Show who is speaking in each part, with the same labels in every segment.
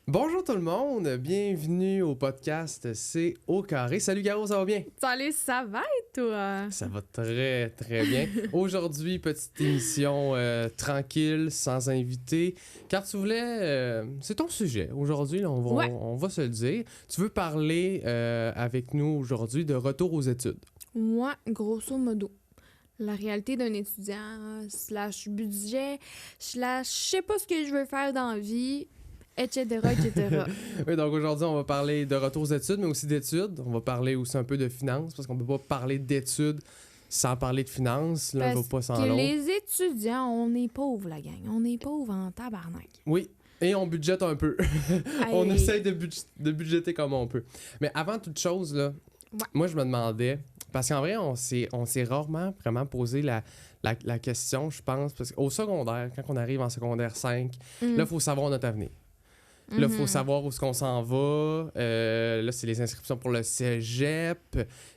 Speaker 1: Bonjour tout le monde, bienvenue au podcast C'est au carré. Salut Garo, ça va bien?
Speaker 2: Salut, ça va et toi?
Speaker 1: Ça va très très bien. Aujourd'hui, petite émission tranquille, sans invité. Car tu voulais, c'est ton sujet. Aujourd'hui, là, on va se le dire. Tu veux parler avec nous aujourd'hui de retour aux études.
Speaker 2: Moi, grosso modo, la réalité d'un étudiant, slash budget, slash je sais pas ce que je veux faire dans la vie, etc., etc.
Speaker 1: Oui, donc aujourd'hui, on va parler de retour aux études, mais aussi d'études. On va parler aussi un peu de finances, parce qu'on peut pas parler d'études sans parler de finances. L'un va pas sans
Speaker 2: que
Speaker 1: l'autre.
Speaker 2: les étudiants, on est pauvres, la gang. On est pauvres en tabarnak.
Speaker 1: Oui, et on budgète un peu. On
Speaker 2: Hey.
Speaker 1: essaye de budgéter comme on peut. Mais avant toute chose, là, moi, je me demandais, parce qu'en vrai, on s'est rarement vraiment posé la question, je pense, parce qu'au secondaire, quand on arrive en secondaire 5, là, il faut savoir notre avenir. Là, il faut savoir où est-ce qu'on s'en va. Là, c'est les inscriptions pour le cégep.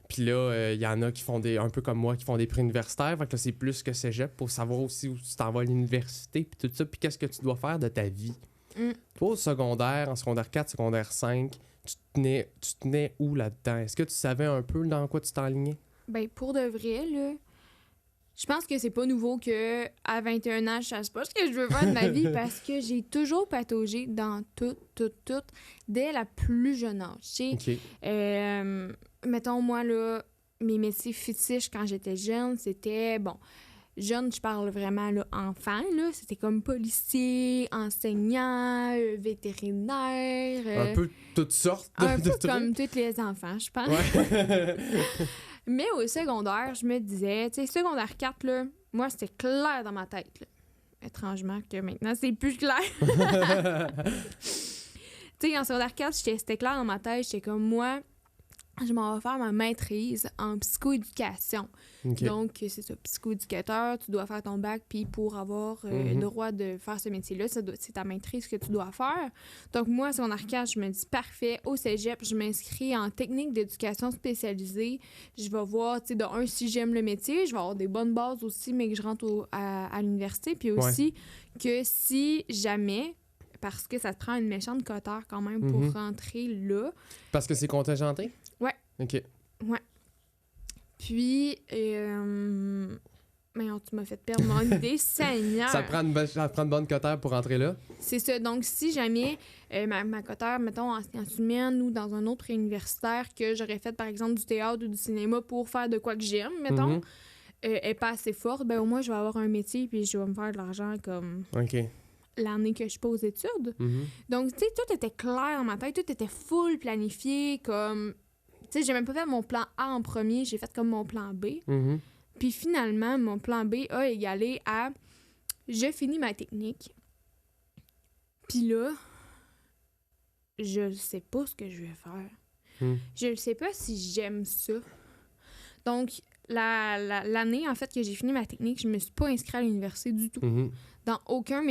Speaker 1: Puis là, il y en a qui font un peu comme moi, qui font des prix universitaires. Fait que là, c'est plus que cégep pour savoir aussi où tu t'en vas à l'université. Puis tout ça. Puis qu'est-ce que tu dois faire de ta vie. Toi, au secondaire, en secondaire 4, secondaire 5, tu tenais où là-dedans? Est-ce que tu savais un peu dans quoi tu t'enlignais?
Speaker 2: Ben, pour de vrai, là, je pense que c'est pas nouveau que à 21 ans, je sache pas ce que je veux faire de ma vie parce que j'ai toujours pataugé dans tout, dès la plus jeune âge. Tu sais,
Speaker 1: OK.
Speaker 2: mettons, moi, là, mes métiers fétiches quand j'étais jeune, c'était, bon, jeune, je parle vraiment, là, enfant, là, c'était comme policier, enseignant, vétérinaire.
Speaker 1: Un peu toutes sortes
Speaker 2: Un
Speaker 1: de
Speaker 2: peu
Speaker 1: trucs.
Speaker 2: comme tous les enfants, je pense.
Speaker 1: Ouais.
Speaker 2: Mais au secondaire, je me disais, tu sais, secondaire 4, là, moi, c'était clair dans ma tête, là. Étrangement que maintenant, c'est plus clair. Tu sais, en secondaire 4, c'était clair dans ma tête. J'étais comme, moi, je m'en vais faire ma maîtrise en psychoéducation.
Speaker 1: OK.
Speaker 2: Donc, c'est ça, psychoéducateur, tu dois faire ton bac, puis pour avoir le droit de faire ce métier-là, c'est ta maîtrise que tu dois faire. Donc, moi, sur mon arcade, je me dis, parfait, au cégep, je m'inscris en technique d'éducation spécialisée. Je vais voir, tu sais, de un, si j'aime le métier, je vais avoir des bonnes bases aussi, mais que je rentre à l'université. Puis aussi, que si jamais, parce que ça te prend une méchante coteur quand même pour rentrer là.
Speaker 1: Parce que c'est contingenté?
Speaker 2: Ouais.
Speaker 1: OK.
Speaker 2: Ouais. Puis, mais tu m'as fait perdre mon idée, Seigneur!
Speaker 1: Ça prend une bonne cotère pour rentrer là?
Speaker 2: C'est ça. Donc, si jamais ma cotère, mettons, en sciences humaines ou dans un autre universitaire que j'aurais fait, par exemple, du théâtre ou du cinéma pour faire de quoi que j'aime, mettons, est pas assez forte, ben au moins, je vais avoir un métier puis je vais me faire de l'argent comme
Speaker 1: OK.
Speaker 2: l'année que je suis pas aux études. Donc, tu sais, tout était clair dans ma tête, tout était full planifié, comme... Tu sais, j'ai même pas fait mon plan A en premier, j'ai fait comme mon plan B. Puis finalement, mon plan B a égalé à je finis ma technique. Puis là, je sais pas ce que je vais faire. Je sais pas si j'aime ça. Donc, l'année, en fait, que j'ai fini ma technique, je me suis pas inscrite à l'université du tout. Dans aucun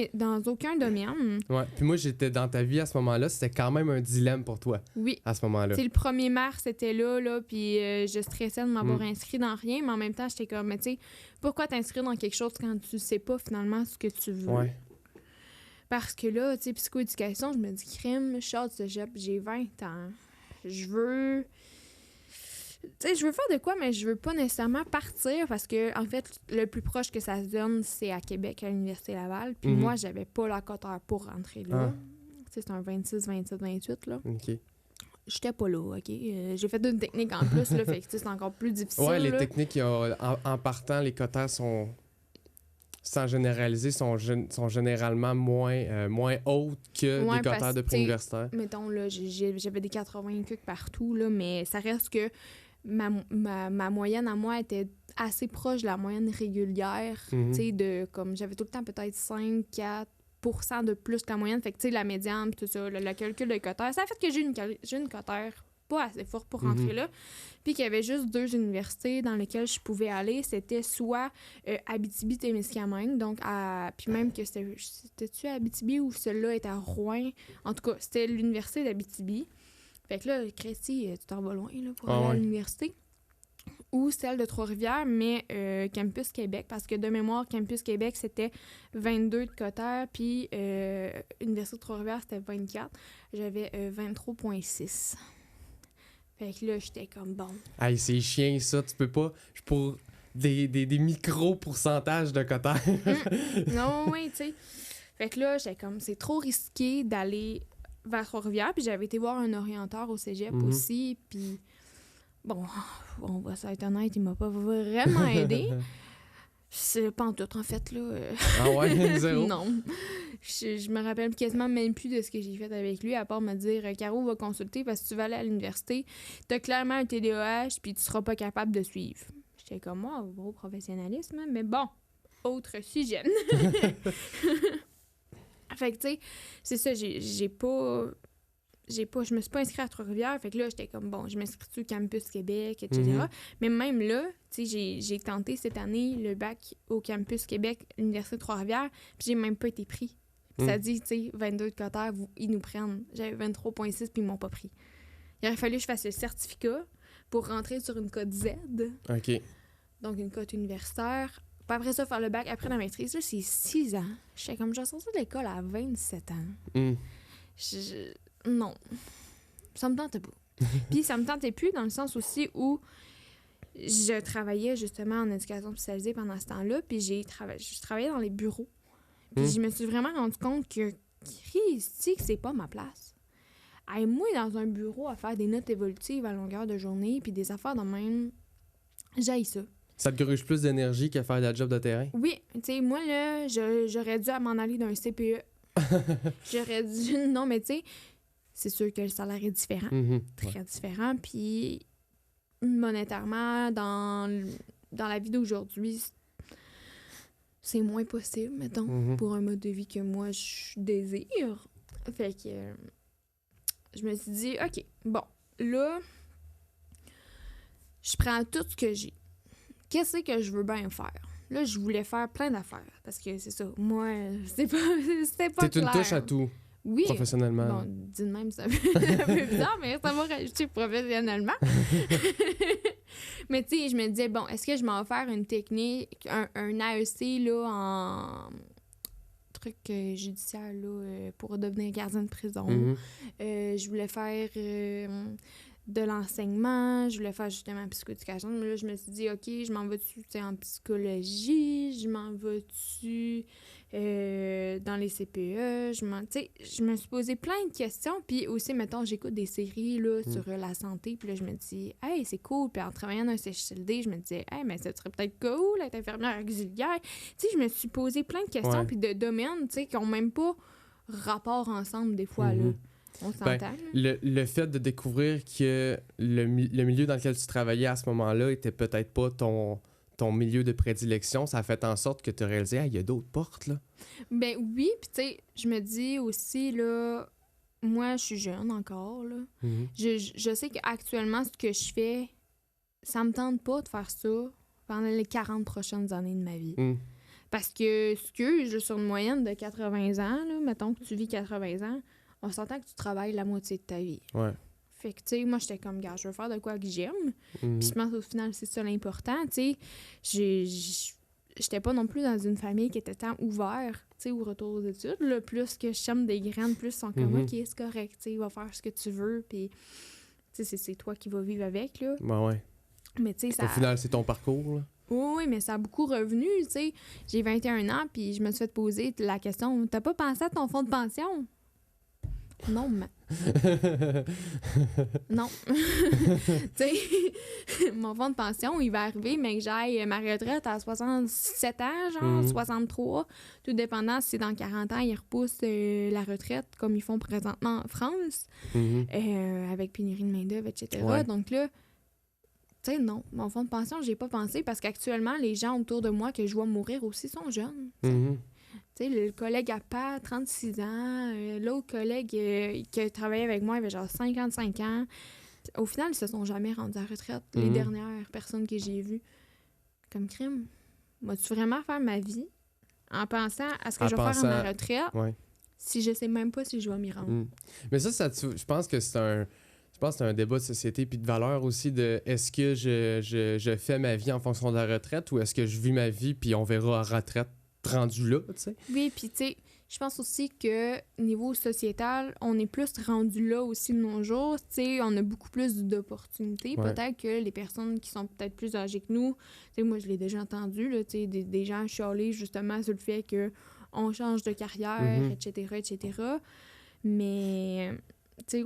Speaker 2: domaine.
Speaker 1: Ouais. Puis moi, j'étais dans ta vie à ce moment-là. C'était quand même un dilemme pour toi.
Speaker 2: Oui.
Speaker 1: À ce moment-là.
Speaker 2: Tu sais, le 1er mars, c'était là, puis je stressais de m'avoir inscrit dans rien, mais en même temps, j'étais comme, mais tu sais, pourquoi t'inscrire dans quelque chose quand tu sais pas finalement ce que tu veux?
Speaker 1: Ouais.
Speaker 2: Parce que là, tu sais, psychoéducation, je me dis, crime, je sors du cégep, j'ai 20 ans. Je veux... Tu sais, je veux faire de quoi, mais je veux pas nécessairement partir parce que, en fait, le plus proche que ça se donne, c'est à Québec, à l'Université Laval. Puis moi, j'avais pas la coteur pour rentrer là. Tu sais, c'est un 26, 27, 28, là.
Speaker 1: OK.
Speaker 2: J'étais pas là, OK? J'ai fait une technique en plus, là, fait que c'est encore plus difficile.
Speaker 1: Ouais, les
Speaker 2: là.
Speaker 1: techniques, en partant, les cotères sont, sans généraliser, sont généralement moins hautes que
Speaker 2: Ouais,
Speaker 1: des cotères
Speaker 2: parce
Speaker 1: de
Speaker 2: que,
Speaker 1: pré-universitaire.
Speaker 2: Mettons, là, j'avais des 80 quelques partout, là, mais ça reste que ma moyenne à moi était assez proche de la moyenne régulière. Tu sais, de comme j'avais tout le temps peut-être 5-4% de plus que la moyenne. Fait que, tu sais, la médiane, puis tout ça, le calcul de cotère, ça a fait que j'ai une cotère pas assez forte pour rentrer là. Puis qu'il y avait juste 2 universités dans lesquelles je pouvais aller. C'était soit Abitibi-Témiscamingue, donc puis même que c'était-tu à Abitibi ou celle-là était à Rouen. En tout cas, c'était l'université d'Abitibi. Fait que là, Christy, tu t'en vas loin là, pour aller à l'université. ou celle de Trois-Rivières, mais Campus Québec, parce que de mémoire, Campus Québec, c'était 22 de cotère, puis Université de Trois-Rivières, c'était 24. J'avais 23,6. Fait que là, j'étais comme bon.
Speaker 1: Hey, c'est chiant, ça. Tu peux pas... Pour des micro-pourcentages de cotère.
Speaker 2: Non, oui, tu sais. Fait que là, j'étais comme, c'est trop risqué d'aller vers Trois-Rivières, puis j'avais été voir un orienteur au cégep aussi, puis... Bon, on va être honnête, il m'a pas vraiment aidé. C'est pas en tout, en fait, là.
Speaker 1: Ah ouais? Zéro?
Speaker 2: Non. Je me rappelle quasiment même plus de ce que j'ai fait avec lui, à part me dire « Caro va consulter parce que tu vas aller à l'université, t'as clairement un TDAH, puis tu seras pas capable de suivre. » J'étais comme, moi, gros professionnalisme, mais bon, autre sujet. Fait que, tu sais, c'est ça, je me suis pas inscrite à Trois-Rivières, fait que là, j'étais comme, bon, je m'inscris au Campus Québec, etc. Mais même là, tu sais, j'ai tenté cette année le bac au Campus Québec, l'Université de Trois-Rivières, puis j'ai même pas été pris. Puis ça dit, tu sais, 22 de cotère, ils nous prennent. J'avais 23,6 puis ils m'ont pas pris. Il aurait fallu que je fasse le certificat pour rentrer sur une cote Z.
Speaker 1: OK.
Speaker 2: Donc, une cote universitaire. Puis après ça, faire le bac. Après la maîtrise, là, c'est 6 ans. J'étais comme, j'ai sorti de l'école à 27 ans. Non. Ça me tentait pas. Puis ça me tentait plus dans le sens aussi où je travaillais justement en éducation spécialisée pendant ce temps-là, puis je travaillais dans les bureaux. Puis je me suis vraiment rendu compte que Christy, que c'est pas ma place. Hey, moi, dans un bureau à faire des notes évolutives à longueur de journée, puis des affaires de même, j'haïs ça.
Speaker 1: Ça te gruge plus d'énergie qu'à faire de la job de terrain?
Speaker 2: Oui, tu sais, moi, là, j'aurais dû m'en aller d'un CPE. J'aurais dû... Non, mais tu sais, c'est sûr que le salaire est différent, très différent, puis monétairement, dans la vie d'aujourd'hui, c'est moins possible, mettons, pour un mode de vie que moi, je désire. Fait que je me suis dit, OK, bon, là, je prends tout ce que j'ai. Qu'est-ce que je veux bien faire? Là, je voulais faire plein d'affaires, parce que c'est ça, moi, c'était pas
Speaker 1: T'es
Speaker 2: clair.
Speaker 1: une touche à tout.
Speaker 2: Oui.
Speaker 1: Professionnellement.
Speaker 2: Bon, dis de même, c'est un peu bizarre, mais ça m'a rajouté professionnellement. Mais tu sais, je me disais, bon, est-ce que je m'en vais faire une technique, un AEC, là, en truc judiciaire, là, pour devenir gardien de prison. Je voulais faire de l'enseignement, je voulais faire justement en psychoéducation, mais là, je me suis dit, OK, je m'en vais-tu en psychologie, je m'en vais-tu dans les CPE, je me suis posé plein de questions, puis aussi, mettons, j'écoute des séries là, sur la santé, puis là, je me dis, hey, c'est cool, puis en travaillant dans un CHSLD, je me disais, hey, mais ça serait peut-être cool, être infirmière auxiliaire. Tu sais, je me suis posé plein de questions, puis de domaines, tu sais, qui n'ont même pas rapport ensemble, des fois, là. On s'entend.
Speaker 1: Le fait de découvrir que le milieu dans lequel tu travaillais à ce moment-là était peut-être pas ton milieu de prédilection, ça a fait en sorte que tu as réalisé, il y a d'autres portes, là.
Speaker 2: Ben oui, puis tu sais, je me dis aussi, là, moi, je suis jeune encore, là. Je sais qu'actuellement, ce que je fais, ça me tente pas de faire ça pendant les 40 prochaines années de ma vie. Parce que, sur une moyenne de 80 ans, là, mettons que tu vis 80 ans, on s'entend que tu travailles la moitié de ta vie.
Speaker 1: Ouais.
Speaker 2: Fait que, tu sais, moi, j'étais comme, gars, je veux faire de quoi que j'aime. Puis je pense, au final, c'est ça l'important, tu sais. J'étais pas non plus dans une famille qui était tant ouverte, tu sais, au retour aux études. Là, plus que je chame des graines, plus ils sont comme, OK, c'est correct, tu sais, va faire ce que tu veux, puis, tu sais, c'est toi qui vas vivre avec, là.
Speaker 1: Ben ouais.
Speaker 2: Mais, tu sais, ça...
Speaker 1: Au final, c'est ton parcours, là.
Speaker 2: Oui, mais ça a beaucoup revenu, tu sais. J'ai 21 ans, puis je me suis fait poser la question, t'as pas pensé à ton fonds de pension? Non, mais... non. Tu sais, mon fonds de pension, il va arriver, mais que j'aille ma retraite à 67 ans, genre 63. Tout dépendant si dans 40 ans, ils repoussent la retraite comme ils font présentement en France, avec pénurie de main-d'œuvre, etc.
Speaker 1: Ouais.
Speaker 2: Donc là, tu sais, non, mon fonds de pension, j'y ai pas pensé parce qu'actuellement, les gens autour de moi que je vois mourir aussi sont jeunes. Tu sais, le collègue à Pat, 36 ans, l'autre collègue qui travaillait avec moi, il avait genre 55 ans. Au final, ils se sont jamais rendus à la retraite, les dernières personnes que j'ai vues. Comme crime, vas-tu vraiment faire ma vie en pensant à ce que je vais faire à ma retraite si je sais même pas si je vais m'y rendre?
Speaker 1: Mais ça, je pense que c'est Je pense que c'est un débat de société puis de valeur aussi de est-ce que je fais ma vie en fonction de la retraite ou est-ce que je vis ma vie puis on verra à retraite rendu là, tu sais.
Speaker 2: Oui, puis tu sais, je pense aussi que niveau sociétal, on est plus rendu là aussi de nos jours. Tu sais, on a beaucoup plus d'opportunités.
Speaker 1: Ouais.
Speaker 2: Peut-être que les personnes qui sont peut-être plus âgées que nous, tu sais, moi, je l'ai déjà entendu, là, tu sais, des gens chialer justement sur le fait qu'on change de carrière, etc. Mais, tu sais,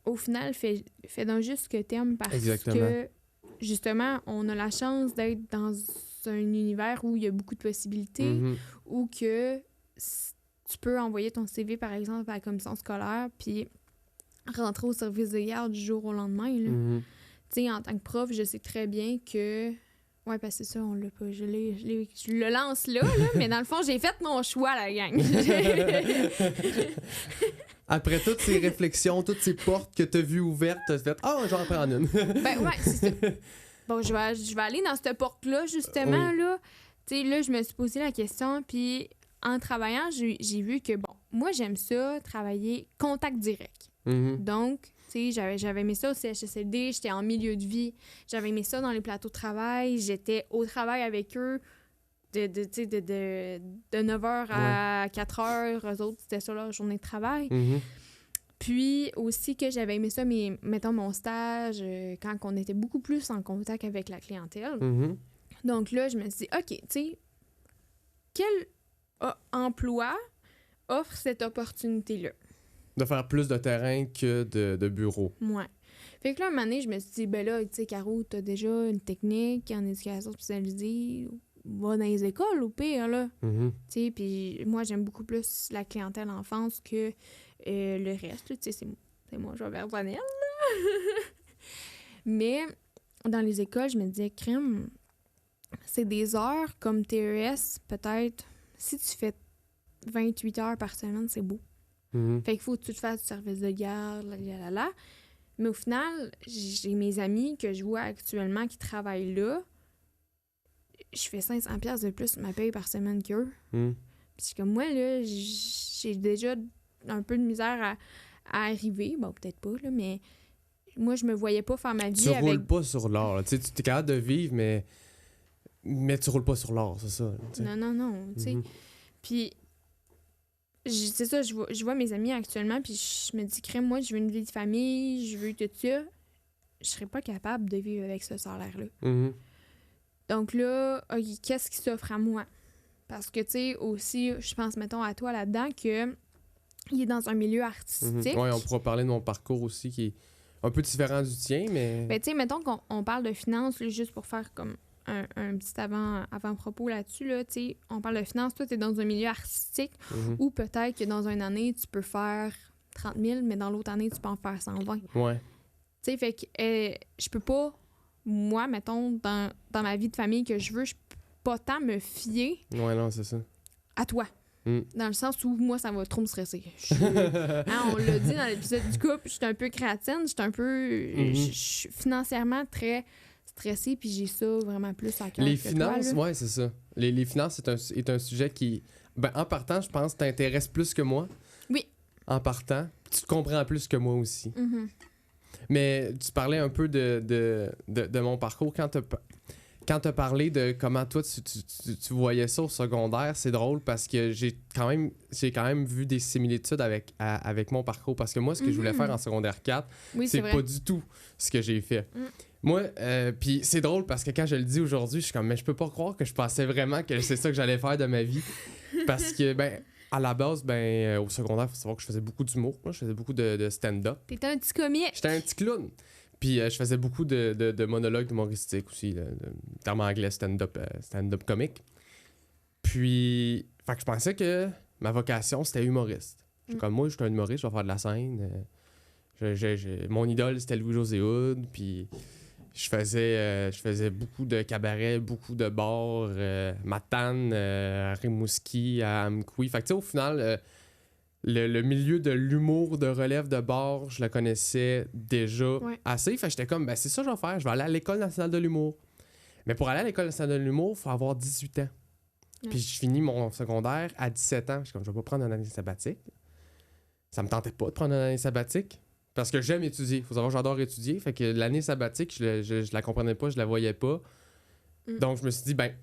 Speaker 2: au final, fais donc juste ce que t'aimes parce que, justement, on a la chance d'être dans un univers où il y a beaucoup de possibilités, où que tu peux envoyer ton CV, par exemple, à la commission scolaire, puis rentrer au service de garde du jour au lendemain. Tu sais, en tant que prof, je sais très bien que... Ouais, parce que c'est ça, on l'a pas. Je le lance là, mais dans le fond, j'ai fait mon choix, la gang.
Speaker 1: Après toutes ces réflexions, toutes ces portes que t'as vues ouvertes, t'as fait « Ah, j'en prends une! »
Speaker 2: Ben ouais, c'est ça. Bon, je vais aller dans cette porte-là, justement, là. Tu sais, là, je me suis posé la question, puis en travaillant, j'ai vu que, bon, moi, j'aime ça, travailler contact direct. Donc, tu sais, j'avais aimé ça au CHSLD, j'étais en milieu de vie, j'avais aimé ça dans les plateaux de travail, j'étais au travail avec eux de 9h à 4h, eux autres, c'était ça leur journée de travail. Puis aussi que j'avais aimé ça, mettons mon stage, quand on était beaucoup plus en contact avec la clientèle. Donc là, je me suis dit, OK, tu sais, quel emploi offre cette opportunité-là?
Speaker 1: De faire plus de terrain que de bureau.
Speaker 2: Ouais. Fait que là, un moment donné, je me suis dit, ben là, tu sais, Caro, t'as déjà une technique en éducation spécialisée, va dans les écoles au pire, là. Tu sais, puis moi, j'aime beaucoup plus la clientèle enfance que le reste, tu sais, c'est mon choix personnel, là. Mais dans les écoles, je me disais, crème, c'est des heures comme TES, peut-être, si tu fais 28 heures par semaine, c'est beau. Fait qu'il faut que tu te fasses du service de garde, là. Mais au final, j'ai mes amis que je vois actuellement qui travaillent là. Je fais 500$ de plus ma paye par semaine qu'eux. Puis comme moi, là, j'ai déjà un peu de misère à arriver. Bon, peut-être pas, là, mais moi, je me voyais pas faire ma vie
Speaker 1: tu
Speaker 2: avec...
Speaker 1: roules pas sur l'or. Tu es capable de vivre, mais tu roules pas sur l'or, c'est ça. T'sais.
Speaker 2: Non, tu sais. Puis, c'est ça, je vois mes amis actuellement, puis je me dis, crème, moi, je veux une vie de famille, je veux tout ça. Je serais pas capable de vivre avec ce salaire-là. Donc là, OK, qu'est-ce qui s'offre à moi? Parce que, tu sais, aussi, je pense, mettons, à toi là-dedans, que il est dans un milieu artistique.
Speaker 1: Oui, on pourra parler de mon parcours aussi, qui est un peu différent du tien, mais...
Speaker 2: Ben, tu sais, mettons qu'on parle de finances, là, juste pour faire comme un petit avant-propos là-dessus, là, tu sais, on parle de finances, toi, t'es dans un milieu artistique, ou peut-être que dans une année, tu peux faire 30 000, mais dans l'autre année, tu peux en faire 120.
Speaker 1: Ouais.
Speaker 2: Tu sais, fait que je peux pas, moi, mettons, dans ma vie de famille que je veux, je peux pas tant me fier
Speaker 1: Ouais, non, c'est ça.
Speaker 2: à toi. Dans le sens où, moi, ça va trop me stresser. On l'a dit dans l'épisode du couple, je suis un peu créative, je suis un peu... Je suis financièrement très stressée, puis j'ai ça vraiment plus à cœur.
Speaker 1: Les finances, ouais, c'est ça. Les finances, c'est un sujet qui, ben, en partant, je pense, t'intéresse plus que moi.
Speaker 2: Oui.
Speaker 1: En partant. Tu te comprends plus que moi aussi. Mais tu parlais un peu de mon parcours. Quand t'as parlé de comment toi, tu voyais ça au secondaire, c'est drôle parce que j'ai quand même vu des similitudes avec mon parcours. Parce que moi, ce que je voulais faire en secondaire 4, c'est pas du tout ce que j'ai fait. Moi, puis c'est drôle parce que quand je le dis aujourd'hui, je suis comme, mais je peux pas croire que je pensais vraiment que c'est ça que j'allais faire de ma vie. Parce que, ben, à la base, ben, au secondaire, il faut savoir que je faisais beaucoup d'humour. Moi, je faisais beaucoup de stand-up.
Speaker 2: T'étais un petit comique.
Speaker 1: J'étais un petit clown. Puis je faisais beaucoup de monologues humoristiques aussi, terme anglais stand-up comique. Puis, fait que je pensais que ma vocation, c'était humoriste. Comme moi, je suis un humoriste, je vais faire de la scène. Mon idole, c'était Louis-José Hood. Puis je faisais beaucoup de cabarets, beaucoup de bars, Matane, à Rimouski, à Amkoui. Fait que tu sais, au final... Le milieu de l'humour de relève de bar, je le connaissais déjà assez. Fait que j'étais comme, ben c'est ça que je vais faire. Je vais aller à l'École nationale de l'humour. Mais pour aller à l'École nationale de l'humour, il faut avoir 18 ans. Puis je finis mon secondaire à 17 ans. Je suis comme, je vais pas prendre une année sabbatique. Ça me tentait pas de prendre une année sabbatique. Parce que j'aime étudier. Faut savoir que j'adore étudier. Fait que l'année sabbatique, je la comprenais pas, je la voyais pas. Donc, je me suis dit, ben,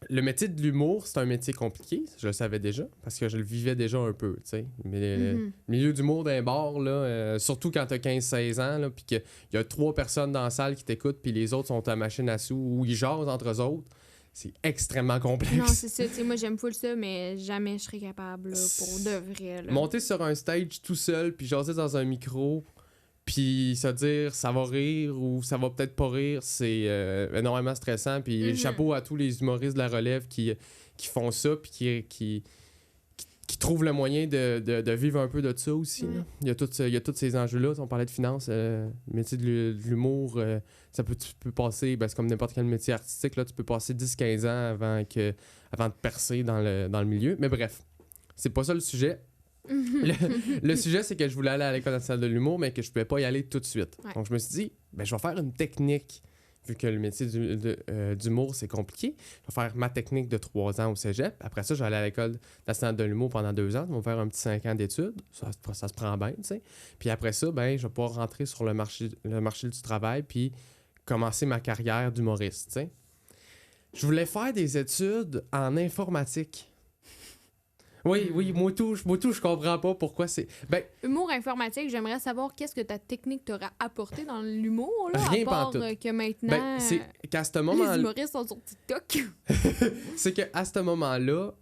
Speaker 1: le métier de l'humour, c'est un métier compliqué. Je le savais déjà, parce que je le vivais déjà un peu, tu sais. Mais le milieu d'humour d'un bar, là, surtout quand t'as 15-16 ans, là, puis qu'il y a 3 personnes dans la salle qui t'écoutent, puis les autres sont à machine à sous, ou ils jasent entre eux autres, c'est extrêmement complexe.
Speaker 2: Non, c'est ça. T'sais, moi, j'aime full ça, mais jamais je serais capable, là, pour de vrai. Là.
Speaker 1: Monter sur un stage tout seul, puis jaser dans un micro, puis se dire ça va rire ou ça va peut-être pas rire, c'est énormément stressant. Puis chapeau à tous les humoristes de la relève qui font ça, puis qui trouvent le moyen de vivre un peu de ça aussi. Là. Il y a tous ces enjeux-là. On parlait de finance, le métier de l'humour, tu peux passer, ben, c'est comme n'importe quel métier artistique, là, tu peux passer 10-15 ans avant de percer dans le milieu. Mais bref, c'est pas ça le sujet. Le sujet, c'est que je voulais aller à l'École nationale de l'humour, mais que je pouvais pas y aller tout de suite. Ouais. Donc, je me suis dit, ben, je vais faire une technique. Vu que le métier d'humour, c'est compliqué, je vais faire ma technique de 3 ans au cégep. Après ça, je vais aller à l'École nationale de l'humour pendant 2 ans. Ils vont faire un petit 5 ans d'études. Ça se prend bien, tu sais. Puis après ça, ben, je vais pouvoir rentrer sur le marché du travail puis commencer ma carrière d'humoriste, tu sais. Je voulais faire des études en informatique. Oui, moi tout, je comprends pas pourquoi c'est... Ben,
Speaker 2: humour informatique, j'aimerais savoir qu'est-ce que ta technique t'aura apporté dans l'humour, là,
Speaker 1: rien
Speaker 2: à part
Speaker 1: pantoute.
Speaker 2: Que maintenant,
Speaker 1: ben, c'est qu'à ce moment-là...
Speaker 2: les humoristes sont sur TikTok.
Speaker 1: C'est qu'à ce moment-là,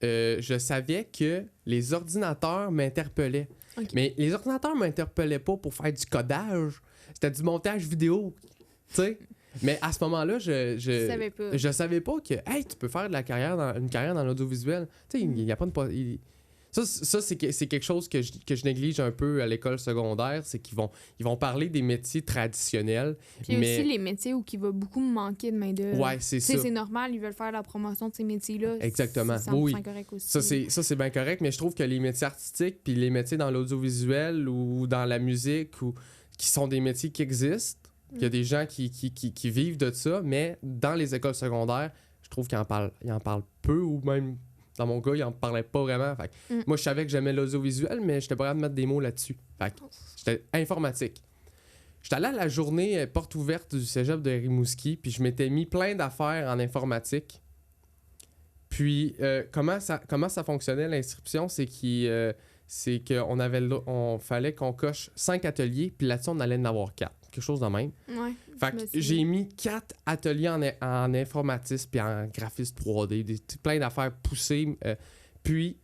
Speaker 1: je savais que les ordinateurs m'interpellaient. Okay. Mais les ordinateurs m'interpellaient pas pour faire du codage. C'était du montage vidéo, tu sais. Mais à ce moment-là, je savais pas que hey, tu peux faire une carrière dans l'audiovisuel. Tu sais, il y a pas de ça c'est quelque chose que je néglige un peu à l'école secondaire, c'est qu'ils vont parler des métiers traditionnels.
Speaker 2: Puis mais aussi les métiers où il va beaucoup manquer de main-d'œuvre.
Speaker 1: Ouais, c'est ça.
Speaker 2: C'est normal, ils veulent faire la promotion de ces métiers-là.
Speaker 1: Exactement.
Speaker 2: C'est 100%
Speaker 1: oui.
Speaker 2: correct aussi.
Speaker 1: Ça c'est bien correct, mais je trouve que les métiers artistiques puis les métiers dans l'audiovisuel ou dans la musique ou qui sont des métiers qui existent. Il y a des gens qui vivent de ça, mais dans les écoles secondaires, je trouve qu'ils en parlent peu, ou même, dans mon cas, ils en parlaient pas vraiment. Fait moi, je savais que j'aimais l'audiovisuel, mais j'étais pas capable de mettre des mots là-dessus. Fait j'étais informatique. J'étais allé à la journée porte ouverte du cégep de Rimouski, puis je m'étais mis plein d'affaires en informatique. Puis, comment ça fonctionnait, l'inscription, c'est qu'on fallait qu'on coche 5 ateliers, puis là-dessus, on allait en avoir 4. Quelque chose de même.
Speaker 2: Ouais,
Speaker 1: fait que j'ai mis 4 ateliers en informatisme puis en graphisme 3D, plein d'affaires poussées. Puis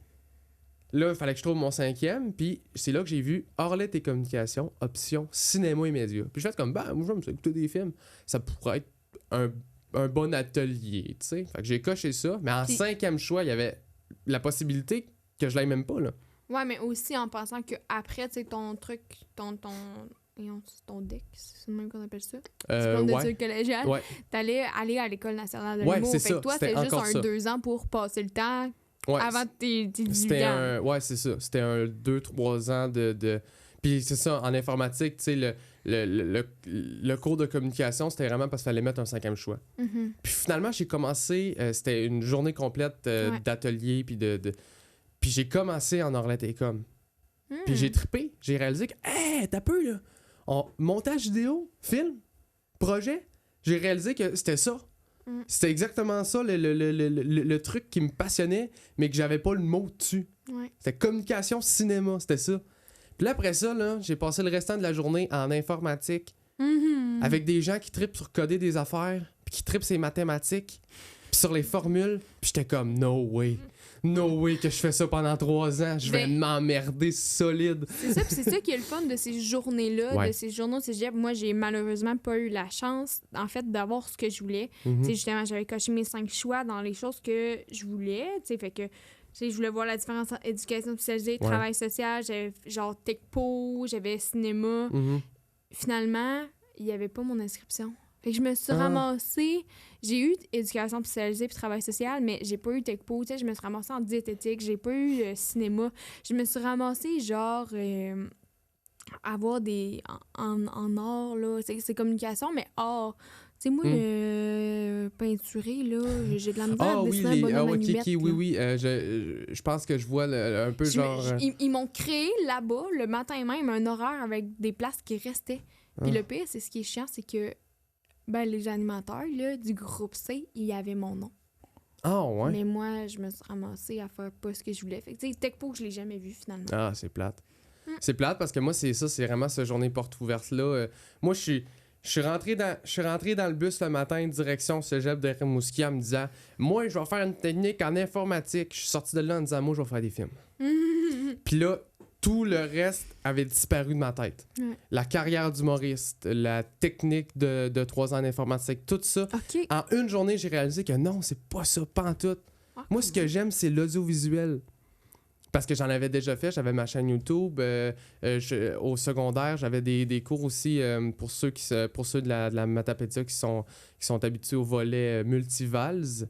Speaker 1: là, il fallait que je trouve mon 5e. Puis c'est là que j'ai vu Orlet et communication, option cinéma et médias. Puis je fais comme, moi, je me suis écouté des films. Ça pourrait être un bon atelier, tu sais. Fait que j'ai coché ça. Mais en 5e choix, il y avait la possibilité que je l'aille même pas, là.
Speaker 2: Ouais, mais aussi en pensant qu'après, tu sais, ton truc, ton DEC, c'est le même qu'on appelle ça? Diplôme d'études collégiales.
Speaker 1: Ouais.
Speaker 2: T'allais aller à l'École nationale de l'humour.
Speaker 1: C'est
Speaker 2: fait
Speaker 1: ça.
Speaker 2: que toi, c'était juste 2 ans pour passer le temps avant tes 18 ans.
Speaker 1: Ouais, c'est ça. C'était un 2-3 ans de... Puis c'est ça, en informatique, tu sais, le cours de communication, c'était vraiment parce qu'il fallait mettre un 5e choix.
Speaker 2: Mm-hmm.
Speaker 1: Puis finalement, j'ai commencé, c'était une journée complète d'atelier, puis puis j'ai commencé en Orlet et com. Puis j'ai trippé. J'ai réalisé que, t'as peu, là. Montage vidéo, film, projet, j'ai réalisé que c'était ça. C'était exactement ça, le truc qui me passionnait, mais que j'avais pas le mot dessus.
Speaker 2: Ouais.
Speaker 1: C'était communication, cinéma, c'était ça. Puis là, après ça, là, j'ai passé le restant de la journée en informatique avec des gens qui trippent sur coder des affaires, puis qui trippent sur les mathématiques, puis sur les formules. Puis j'étais comme, no way que je fais ça pendant 3 ans. Je vais m'emmerder solide.
Speaker 2: C'est ça, puis c'est ça qui est le fun de ces journées-là, de ces journées de cégep. Moi, j'ai malheureusement pas eu la chance, en fait, d'avoir ce que je voulais. Tu sais, justement, j'avais coché mes 5 choix dans les choses que je voulais. Tu sais, fait que je voulais voir la différence entre éducation spécialisée, travail social. J'avais genre techpo, j'avais cinéma. Finalement, il y avait pas mon inscription. Fait que je me suis ramassée... J'ai eu éducation spécialisée puis travail social, mais j'ai pas eu techpo. Tu sais, je me suis ramassée en diététique. J'ai pas eu cinéma. Je me suis ramassée, genre, avoir des... En art, là, c'est communication, mais art. Tu sais, moi, peinturer, là, j'ai de la misère à dessiner un bonhomme allumette,
Speaker 1: oui. Je pense que je vois un peu
Speaker 2: Ils m'ont créé là-bas, le matin même, un horaire avec des places qui restaient. Puis le pire, c'est ce qui est chiant, c'est que les animateurs là, du groupe C, il y avait mon nom.
Speaker 1: Ah, ouais?
Speaker 2: Mais moi, je me suis ramassée à faire pas ce que je voulais. Fait que, tu sais, Tecpo, je l'ai jamais vu, finalement.
Speaker 1: Ah, c'est plate. C'est plate parce que moi, c'est vraiment cette journée porte ouverte-là. Moi, je suis rentré dans le bus le matin, direction Cégep de Rimouski, en me disant « Moi, je vais faire une technique en informatique. » Je suis sorti de là en disant « Moi, je vais faire des films. » Puis là, tout le reste avait disparu de ma tête.
Speaker 2: Ouais.
Speaker 1: La carrière d'humoriste, la technique de 3 ans d'informatique, tout ça.
Speaker 2: Okay.
Speaker 1: En une journée, j'ai réalisé que non, c'est pas ça, pantoute. Moi, ce que j'aime, c'est l'audiovisuel. Parce que j'en avais déjà fait, j'avais ma chaîne YouTube. Au secondaire, j'avais des cours aussi pour ceux de la Matapédia qui sont habitués au volet multivals.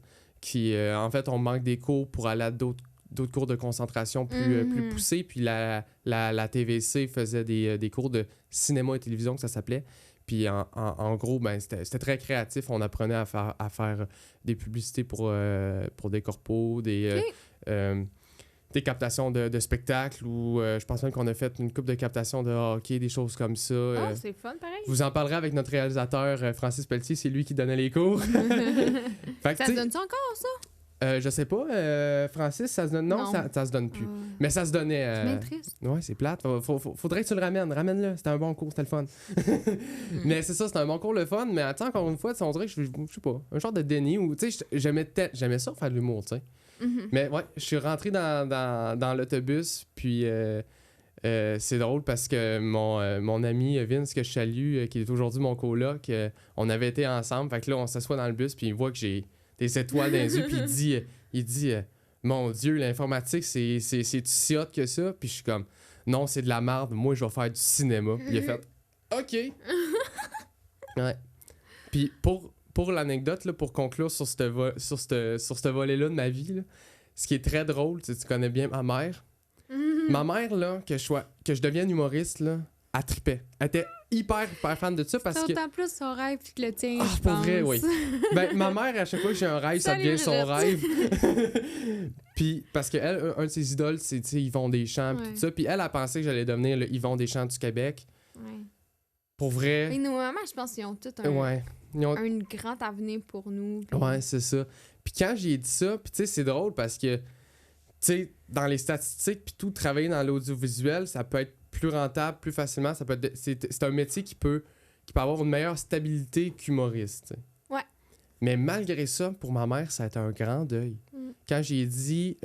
Speaker 1: En fait, on manque des cours pour aller à d'autres cours de concentration plus poussés. Puis la TVC faisait des cours de cinéma et télévision, que ça s'appelait. Puis en gros, c'était très créatif. On apprenait à faire des publicités pour des corpos, des captations de spectacles ou je pense même qu'on a fait une couple de captations de hockey, des choses comme ça.
Speaker 2: Ah, c'est fun, pareil.
Speaker 1: Je vous en parlerai avec notre réalisateur Francis Pelletier, c'est lui qui donnait les cours.
Speaker 2: Ça se donne-tu encore, ça?
Speaker 1: Je sais pas, Francis, ça se donne... Non, ça se donne plus. Mais ça se donnait...
Speaker 2: C'est bien triste.
Speaker 1: Ouais, c'est plate. Faudrait que tu le ramènes. Ramène-le. C'était un bon cours, c'était le fun. Mais c'est ça, c'était un bon cours, le fun. Mais attends, encore une fois, on dirait que je sais pas, un genre de déni où, tu sais, j'aimais ça faire de l'humour, tu sais. Mais ouais, je suis rentré dans l'autobus, puis c'est drôle parce que mon ami Vince, que je salue, qui est aujourd'hui mon coloc, on avait été ensemble. Fait que là, on s'assoit dans le bus, puis il voit que j'ai des étoiles dans les yeux, puis il dit mon Dieu, l'informatique, c'est si hot que ça? Puis je suis comme, non, c'est de la merde, moi, je vais faire du cinéma. Puis il a fait, OK. Ouais. Puis pour l'anecdote, là, pour conclure sur ce volet-là de ma vie, là, ce qui est très drôle, tu connais bien ma mère. Ma mère, là, que je devienne humoriste, là, elle tripait. Elle était hyper fan de ça parce que...
Speaker 2: C'est autant plus son rêve que le tien, je pense.
Speaker 1: Pour vrai, oui. Ma mère, à chaque fois que j'ai un rêve, ça devient son rêve. Puis, parce qu'elle, un de ses idoles, c'est, tu sais, Yvon Deschamps, puis tout ça. Puis elle a pensé que j'allais devenir le Yvon Deschamps du Québec. Ouais. Pour vrai...
Speaker 2: Et nos mamans, je pense qu'ils ont tout un grand avenir pour nous. Puis...
Speaker 1: Ouais, c'est ça. Puis quand j'ai dit ça, puis tu sais, c'est drôle parce que, tu sais, dans les statistiques, puis tout, travailler dans l'audiovisuel, ça peut être plus rentable, plus facilement. Ça peut être c'est un métier qui peut avoir une meilleure stabilité qu'humoriste. T'sais.
Speaker 2: Ouais.
Speaker 1: Mais malgré ça, pour ma mère, ça a été un grand deuil. Quand j'ai dit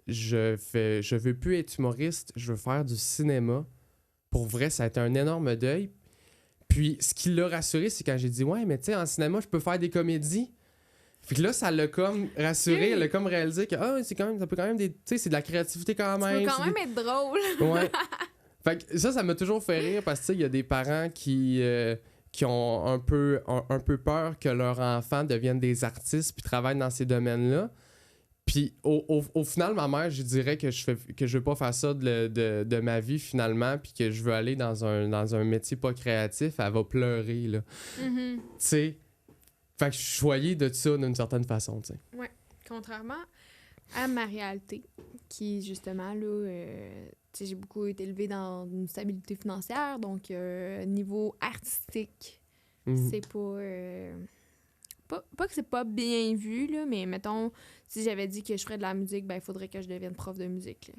Speaker 1: je veux plus être humoriste, je veux faire du cinéma, pour vrai, ça a été un énorme deuil. Puis ce qui l'a rassuré, c'est quand j'ai dit ouais, mais tu sais, en cinéma, je peux faire des comédies. Fait que là, ça l'a comme rassuré, elle a comme réalisé que ça peut quand même tu sais, c'est de la créativité quand même.
Speaker 2: Ça peut quand même être drôle.
Speaker 1: Ouais. Fait que ça m'a toujours fait rire parce que il y a des parents qui ont un peu peur que leur enfant devienne des artistes puis travaillent dans ces domaines-là. Puis au final, ma mère, je dirais que je veux pas faire ça de ma vie finalement, puis que je veux aller dans un métier pas créatif, elle va pleurer là. Tu sais. Fait que je suis choyé de ça d'une certaine façon, tu sais.
Speaker 2: Ouais. Contrairement à ma réalité, qui justement là, j'ai beaucoup été élevée dans une stabilité financière, donc niveau artistique, c'est pas que c'est pas bien vu, là, mais mettons, si j'avais dit que je ferais de la musique, ben il faudrait que je devienne prof de musique.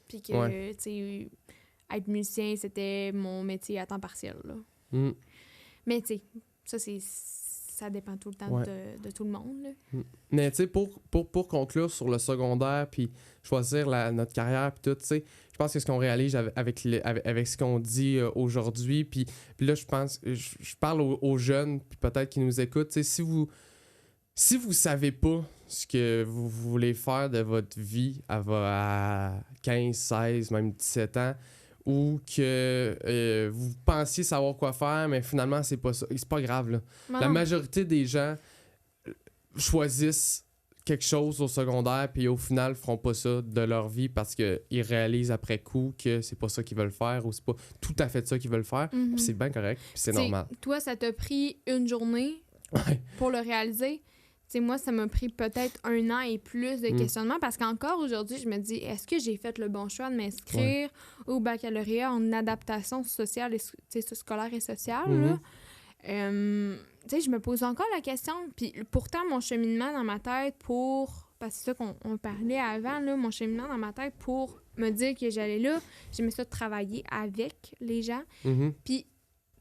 Speaker 2: Puis que, tu sais, être musicien, c'était mon métier à temps partiel, là. Mais tu sais, ça dépend tout le temps de tout le monde, là.
Speaker 1: Mais tu sais, pour conclure sur le secondaire, puis choisir notre carrière, puis tout, tu sais, je pense que ce qu'on réalise avec ce qu'on dit aujourd'hui, puis là, je parle aux jeunes, puis peut-être qui nous écoutent, tu sais, si vous savez pas ce que vous voulez faire de votre vie à 15, 16, même 17 ans, ou que vous pensiez savoir quoi faire, mais finalement, c'est pas ça. C'est pas grave, là. La majorité des gens choisissent quelque chose au secondaire, puis au final, feront pas ça de leur vie parce qu'ils réalisent après coup que c'est pas ça qu'ils veulent faire ou c'est pas tout à fait ça qu'ils veulent faire. Puis c'est bien correct, puis c'est normal.
Speaker 2: Toi, ça t'a pris une journée pour le réaliser. T'sais, moi, ça m'a pris peut-être 1 an et plus de questionnement parce qu'encore aujourd'hui, je me dis, est-ce que j'ai fait le bon choix de m'inscrire au baccalauréat en adaptation sociale, scolaire et sociale? Là? Je me pose encore la question. Puis pourtant, mon cheminement dans ma tête parce que c'est ça qu'on parlait avant, là, mon cheminement dans ma tête pour me dire que j'allais là, j'aimais ça de travailler avec les gens. Puis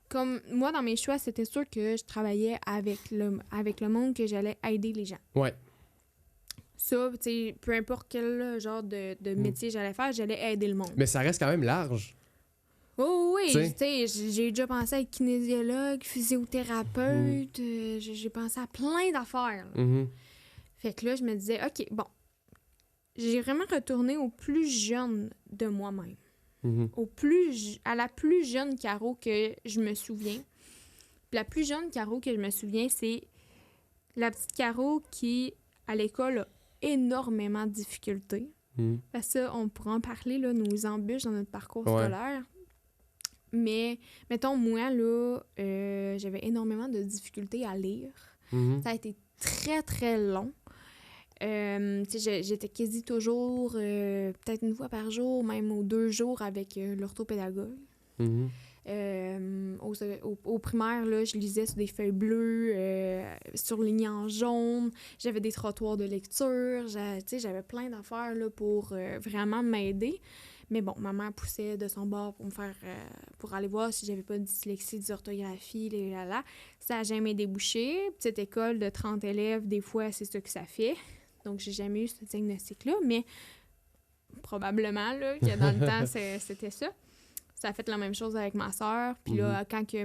Speaker 2: comme moi, dans mes choix, c'était sûr que je travaillais avec le monde, que j'allais aider les gens.
Speaker 1: Ouais.
Speaker 2: Ça, tu sais, peu importe quel genre de métier j'allais faire, j'allais aider le monde.
Speaker 1: Mais ça reste quand même large.
Speaker 2: Oh oui, tu sais, j'ai déjà pensé à être kinésiologue, physiothérapeute, j'ai pensé à plein d'affaires. Fait que là, je me disais, OK, bon, j'ai vraiment retourné au plus jeune de moi-même. À la plus jeune Caro que je me souviens. Puis la plus jeune Caro que je me souviens, c'est la petite Caro qui, à l'école, a énormément de difficultés. Parce que ça, on pourra en parler, là, nos embûches dans notre parcours scolaire. Mais, mettons, moi, là, j'avais énormément de difficultés à lire. Ça a été très, très long. J'étais quasi toujours, peut-être 1 fois par jour, même aux 2 jours avec l'orthopédagogue. Au primaire, là, je lisais sur des feuilles bleues, surlignées en jaune. J'avais des trottoirs de lecture. J'avais plein d'affaires là, pour vraiment m'aider. Mais bon, ma mère poussait de son bord pour aller voir si j'avais pas de dyslexie, d'orthographie, Ça n'a jamais débouché. Petite école de 30 élèves, des fois, c'est ça que ça fait. Donc, j'ai jamais eu ce diagnostic-là, mais probablement là, que dans le temps, c'était ça. Ça a fait la même chose avec ma sœur. Puis là, quand que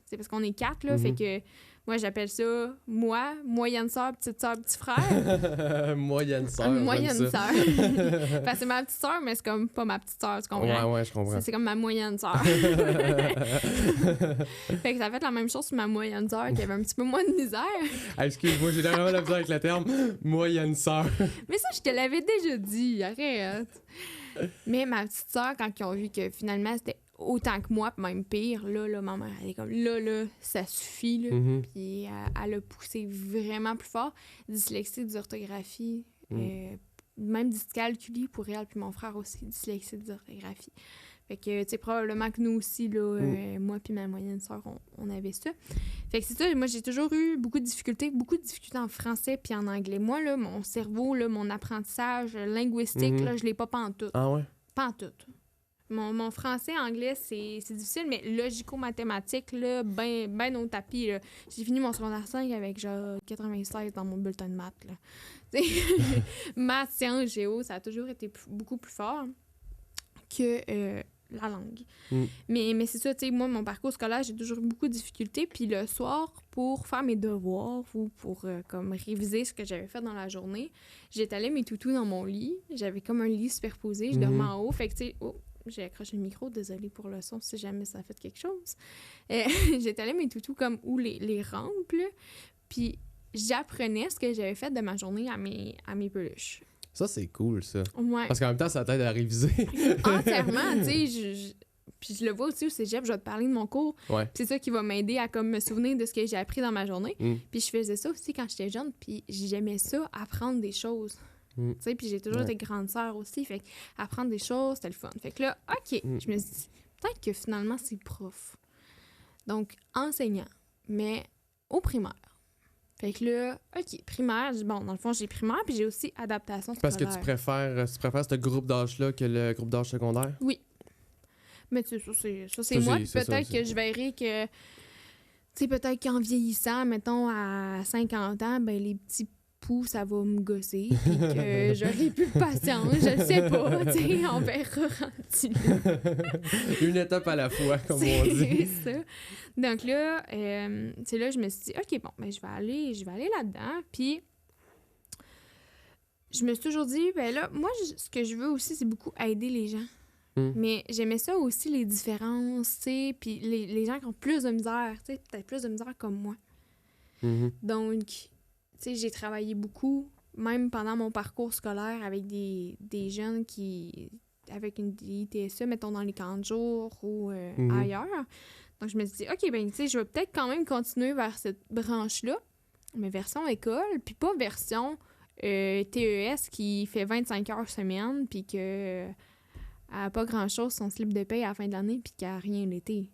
Speaker 2: c'est parce qu'on est 4, là, fait que moi, j'appelle ça moi, moyenne sœur, petite sœur, petit frère.
Speaker 1: Moyenne sœur.
Speaker 2: Moyenne sœur. Parce que c'est ma petite sœur, mais c'est comme pas ma petite sœur, tu comprends?
Speaker 1: Ouais, je comprends.
Speaker 2: C'est comme ma moyenne sœur. Fait que ça a fait la même chose sur ma moyenne sœur, qui avait un petit peu moins de misère.
Speaker 1: Excuse-moi, j'ai vraiment la misère avec le terme moyenne sœur.
Speaker 2: Mais ça, je te l'avais déjà dit, arrête. Mais ma petite sœur, quand ils ont vu que finalement, c'était autant que moi, même pire, là, ma mère, elle est comme, là, ça suffit, là. Puis elle a poussé vraiment plus fort. Dyslexie, dysorthographie, même dyscalculie pour elle, puis mon frère aussi, dyslexie, dysorthographie. Fait que, tu sais, probablement que nous aussi, là, moi puis ma moyenne sœur, on avait ça. Fait que c'est ça, moi, j'ai toujours eu beaucoup de difficultés en français puis en anglais. Moi, là, mon cerveau, là, mon apprentissage linguistique, là, je l'ai pas pantoute.
Speaker 1: Ah ouais?
Speaker 2: Pantoute. Mon français, anglais, c'est difficile, mais logico-mathématique, là, ben au tapis, là. J'ai fini mon secondaire 5 avec, genre, 96 dans mon bulletin de maths, là. Maths, sciences, géo, ça a toujours été beaucoup plus fort que la langue. Mais c'est ça, tu sais, moi, mon parcours scolaire, j'ai toujours eu beaucoup de difficultés. Puis le soir, pour faire mes devoirs ou pour comme réviser ce que j'avais fait dans la journée, j'étalais mes toutous dans mon lit. J'avais comme un lit superposé, je dormais en haut. Fait que, tu sais, j'ai accroché le micro, désolée pour le son si jamais ça a fait quelque chose. J'étalais mes toutous comme où les rampes, là. Puis j'apprenais ce que j'avais fait de ma journée à mes peluches.
Speaker 1: Ça, c'est cool, ça.
Speaker 2: Ouais.
Speaker 1: Parce qu'en même temps, ça t'aide à réviser.
Speaker 2: Entièrement, tu sais. Puis je le vois aussi au cégep, je vais te parler de mon cours.
Speaker 1: Ouais.
Speaker 2: Puis c'est ça qui va m'aider à comme me souvenir de ce que j'ai appris dans ma journée. Puis je faisais ça aussi quand j'étais jeune, puis j'aimais ça, apprendre des choses. Tu sais, puis j'ai toujours été grande sœur aussi, fait apprendre des choses, c'était le fun. Fait que là, OK, je me suis dit, peut-être que finalement, c'est prof. Donc, enseignant, mais au primaire. Fait que là, OK, primaire, bon, dans le fond, j'ai primaire, puis j'ai aussi adaptation scolaire.
Speaker 1: Parce que tu préfères ce groupe d'âge-là que le groupe d'âge secondaire?
Speaker 2: Oui. Mais tu sais, ça, c'est moi. Peut-être que je verrai que, tu sais, peut-être qu'en vieillissant, mettons, à 50 ans, ben les petits poux, ça va me gosser, puis que j'aurai plus de patience, je le sais pas, tu sais, on verra rendu là.
Speaker 1: Une étape à la fois, comme on dit.
Speaker 2: C'est ça. Donc là, c'est là, je me suis dit, OK, bon, ben je vais aller là-dedans, puis je me suis toujours dit, ben là, moi, ce que je veux aussi, c'est beaucoup aider les gens. Mais j'aimais ça aussi, les différences, tu sais, puis les gens qui ont plus de misère, tu sais, peut-être plus de misère comme moi. Donc, tu sais, j'ai travaillé beaucoup, même pendant mon parcours scolaire, avec des jeunes avec une ITSE, mettons dans les camps de jour ou ailleurs. Donc, je me suis dit, OK, ben, tu sais, je vais peut-être quand même continuer vers cette branche-là, mais version école, puis pas version TES qui fait 25 heures semaine, puis que n'a pas grand-chose son slip de paye à la fin de l'année, puis qu'elle n'a rien l'été.